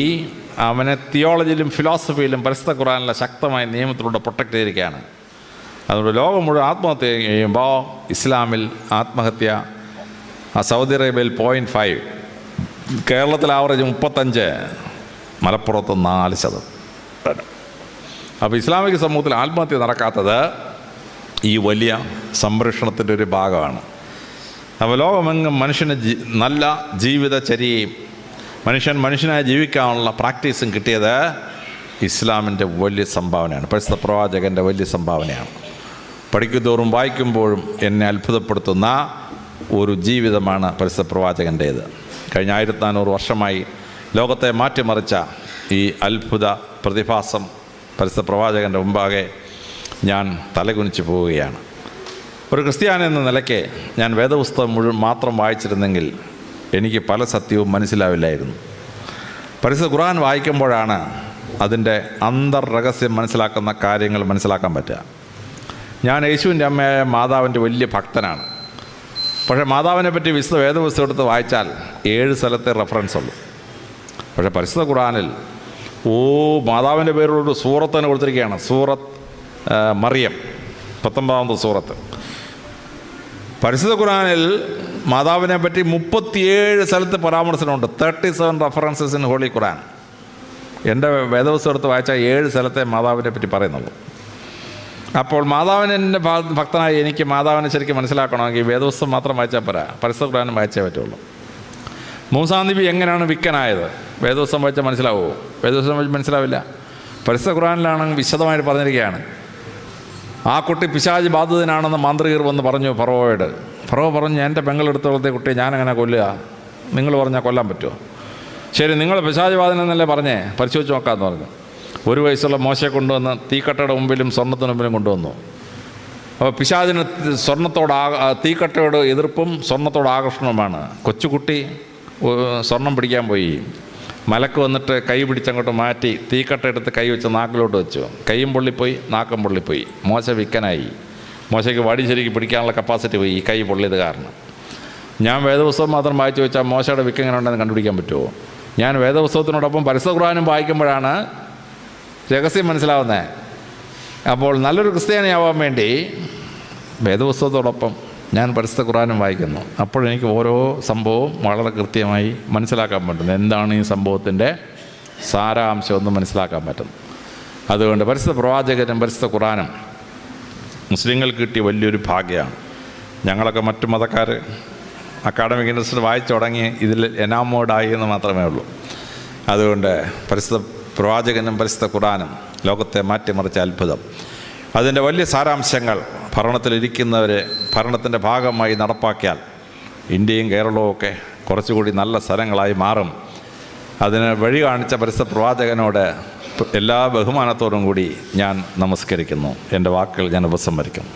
Speaker 1: അവനെ തിയോളജിയിലും ഫിലോസഫിയിലും പരിശുദ്ധ ഖുർആനിലെ ശക്തമായ നിയമത്തിലൂടെ പ്രൊട്ടക്റ്റ് ചെയ്തിരിക്കുകയാണ്. അതുകൊണ്ട് ലോകം മുഴുവൻ ആത്മഹത്യ ചെയ്യുമ്പോൾ ഇസ്ലാമിൽ ആത്മഹത്യ സൗദി അറേബ്യയിൽ 0.5, കേരളത്തിൽ ആവറേജ് 35, മലപ്പുറത്ത് 4%. അപ്പോൾ ഇസ്ലാമിക സമൂഹത്തിൽ ആത്മഹത്യ നടക്കാത്തത് ഈ വലിയ സംരക്ഷണത്തിൻ്റെ ഒരു ഭാഗമാണ്. അപ്പോൾ ലോകമെങ്ങും മനുഷ്യന് നല്ല ജീവിതചര്യയും മനുഷ്യനായി ജീവിക്കാനുള്ള പ്രാക്ടീസും കിട്ടിയത് ഇസ്ലാമിൻ്റെ വലിയ സംഭാവനയാണ്, പരിശുദ്ധ പ്രവാചകൻ്റെ വലിയ സംഭാവനയാണ്. പഠിക്കുന്തോറും വായിക്കുമ്പോഴും എന്നെ അത്ഭുതപ്പെടുത്തുന്ന ഒരു ജീവിതമാണ് പരിശുദ്ധ പ്രവാചകൻ്റേത്. കഴിഞ്ഞ 1400 വർഷമായി ലോകത്തെ മാറ്റിമറിച്ച ഈ അത്ഭുത പ്രതിഭാസം പരിശുദ്ധ പ്രവാചകൻ്റെ മുമ്പാകെ ഞാൻ തലകുനിച്ച് പോവുകയാണ്. ഒരു ക്രിസ്ത്യാനി എന്ന നിലയ്ക്ക് ഞാൻ വേദപുസ്തകം മുഴുവൻ മാത്രം വായിച്ചിരുന്നെങ്കിൽ എനിക്ക് പല സത്യവും മനസ്സിലാവില്ലായിരുന്നു. പരിശുദ്ധ ഖുർആൻ വായിക്കുമ്പോഴാണ് അതിൻ്റെ അന്തർരഹസ്യം മനസ്സിലാക്കുന്ന കാര്യങ്ങൾ മനസ്സിലാക്കാൻ പറ്റുക. ഞാൻ യേശുവിൻ്റെ അമ്മയായ മാതാവിൻ്റെ വലിയ ഭക്തനാണ്. പക്ഷേ മാതാവിനെ പറ്റി വിശുദ്ധ വേദപുസ്തകം എടുത്ത് വായിച്ചാൽ 7 സ്ഥലത്തെ റെഫറൻസ് ഉള്ളൂ. പക്ഷേ പരിശുദ്ധ ഖുർആനിൽ മാതാവിൻ്റെ പേരുള്ളൊരു സൂറത്തിന് കൊടുത്തിരിക്കുകയാണ്, സൂറത്ത് മറിയം, 19ാമത്തെ സൂറത്ത്. പരിശുദ്ധ ഖുർആനിൽ മാതാവിനെ പറ്റി 37 സ്ഥലത്ത് പരാമർശനമുണ്ട്, 37 റെഫറൻസസ് ഇൻ ഹോളി ഖുർആൻ. എൻ്റെ വേദപുസ്തകം എടുത്ത് വായിച്ചാൽ 7 സ്ഥലത്തെ മാതാവിനെ പറ്റി പറയുന്നുള്ളൂ. അപ്പോൾ മാതാവിനെ എൻ്റെ ഭക്തനായി എനിക്ക് മാതാവിനെ ശരിക്കും മനസ്സിലാക്കണമെങ്കിൽ വേദപുസ്തകം മാത്രം വായിച്ചാൽ പോരാ, പരിശുദ്ധ ഖുർആനും വായിച്ചേ പറ്റുള്ളൂ. മൂസാ നബി എങ്ങനെയാണ് വിക്കനായത്? വേദപുസ്തകം വായിച്ചാൽ മനസ്സിലാവുമോ? വേദപുസ്തകം വായിച്ച് മനസ്സിലാവില്ല. പരിശുദ്ധ ഖുർആനിലാണെങ്കിൽ വിശദമായിട്ട് പറഞ്ഞിരിക്കുകയാണ്. ആ കുട്ടി പിശാച് ബാധിതനാണെന്ന് മാന്ത്രികർ വന്ന് പറഞ്ഞു ഫറവോയോട്. ഫറവോ പറഞ്ഞു, എൻ്റെ പെങ്ങളെടുത്തോളത്തെ കുട്ടിയെ ഞാനെങ്ങനെ കൊല്ലുക? നിങ്ങൾ പറഞ്ഞാൽ കൊല്ലാൻ പറ്റുമോ? ശരി, നിങ്ങൾ പിശാച് ബാധിതനെന്നല്ലേ പറഞ്ഞേ, പരിശോധിച്ച് നോക്കാമെന്ന് പറഞ്ഞു. 1 വയസ്സുള്ള മോശയെ കൊണ്ടുവന്ന് തീക്കട്ടയുടെ മുമ്പിലും സ്വർണ്ണത്തിന് മുമ്പിലും കൊണ്ടുവന്നു. അപ്പോൾ പിശാചിന് തീക്കട്ടയോട് എതിർപ്പും സ്വർണ്ണത്തോട് ആകർഷണവുമാണ്. കൊച്ചുകുട്ടി സ്വർണം പിടിക്കാൻ പോയി. മലക്ക് വന്നിട്ട് കൈ പിടിച്ചങ്ങോട്ട് മാറ്റി തീക്കട്ട എടുത്ത് കൈ വെച്ച് നാക്കിലോട്ട് വെച്ചു. കൈയും പൊള്ളിപ്പോയി, നാക്കും പൊള്ളിപ്പോയി. മോശ വിക്കനായി. മോശയ്ക്ക് വടി ശരിക്ക് പിടിക്കാനുള്ള കപ്പാസിറ്റി പോയി, ഈ കൈ പൊള്ളിയത് കാരണം. ഞാൻ വേദപുസ്തകം മാത്രം വായിച്ചു വെച്ചാൽ മോശയുടെ വിക്ക് എങ്ങനെ ഉണ്ടെന്ന് കണ്ടുപിടിക്കാൻ പറ്റുമോ? ഞാൻ വേദപുസ്തകത്തിനോടൊപ്പം പരിശുദ്ധ ഖുർആനും വായിക്കുമ്പോഴാണ് രഹസ്യം മനസ്സിലാവുന്നത്. അപ്പോൾ നല്ലൊരു ക്രിസ്ത്യാനിയാവാൻ വേണ്ടി വേദപുസ്തകത്തോടൊപ്പം ഞാൻ പരിശുദ്ധ ഖുർആനും വായിക്കുന്നു. അപ്പോഴെനിക്ക് ഓരോ സംഭവവും വളരെ കൃത്യമായി മനസ്സിലാക്കാൻ പറ്റുന്നു. എന്താണ് ഈ സംഭവത്തിൻ്റെ സാരാംശം എന്ന് മനസ്സിലാക്കാൻ പറ്റുന്നു. അതുകൊണ്ട് പരിശുദ്ധ പ്രവാചകനും പരിശുദ്ധ ഖുർആനും മുസ്ലിങ്ങൾക്ക് കിട്ടിയ വലിയൊരു ഭാഗ്യമാണ്. ഞങ്ങളൊക്കെ മറ്റു മതക്കാർ അക്കാഡമിക് ഇൻട്രസ്റ്റ് വായിച്ചു തുടങ്ങി ഇതിൽ എനാമോഡായി എന്ന് മാത്രമേ ഉള്ളൂ. അതുകൊണ്ട് പരിശുദ്ധ പ്രവാചകനും പരിശുദ്ധ ഖുർആനും ലോകത്തെ മാറ്റിമറിച്ച അത്ഭുതം, അതിൻ്റെ വലിയ സാരാംശങ്ങൾ ഭരണത്തിലിരിക്കുന്നവർ ഭരണത്തിൻ്റെ ഭാഗമായി നടപ്പാക്കിയാൽ ഇന്ത്യയും കേരളവും ഒക്കെ കുറച്ചുകൂടി നല്ല സ്ഥലങ്ങളായി മാറും. അതിന് വഴി കാണിച്ച പരിശുദ്ധ പ്രവാചകനോട് എല്ലാ ബഹുമാനത്തോടും കൂടി ഞാൻ നമസ്കരിക്കുന്നു. എൻ്റെ വാക്കുകൾ ഞാൻ ഉപസംഹരിക്കുന്നു.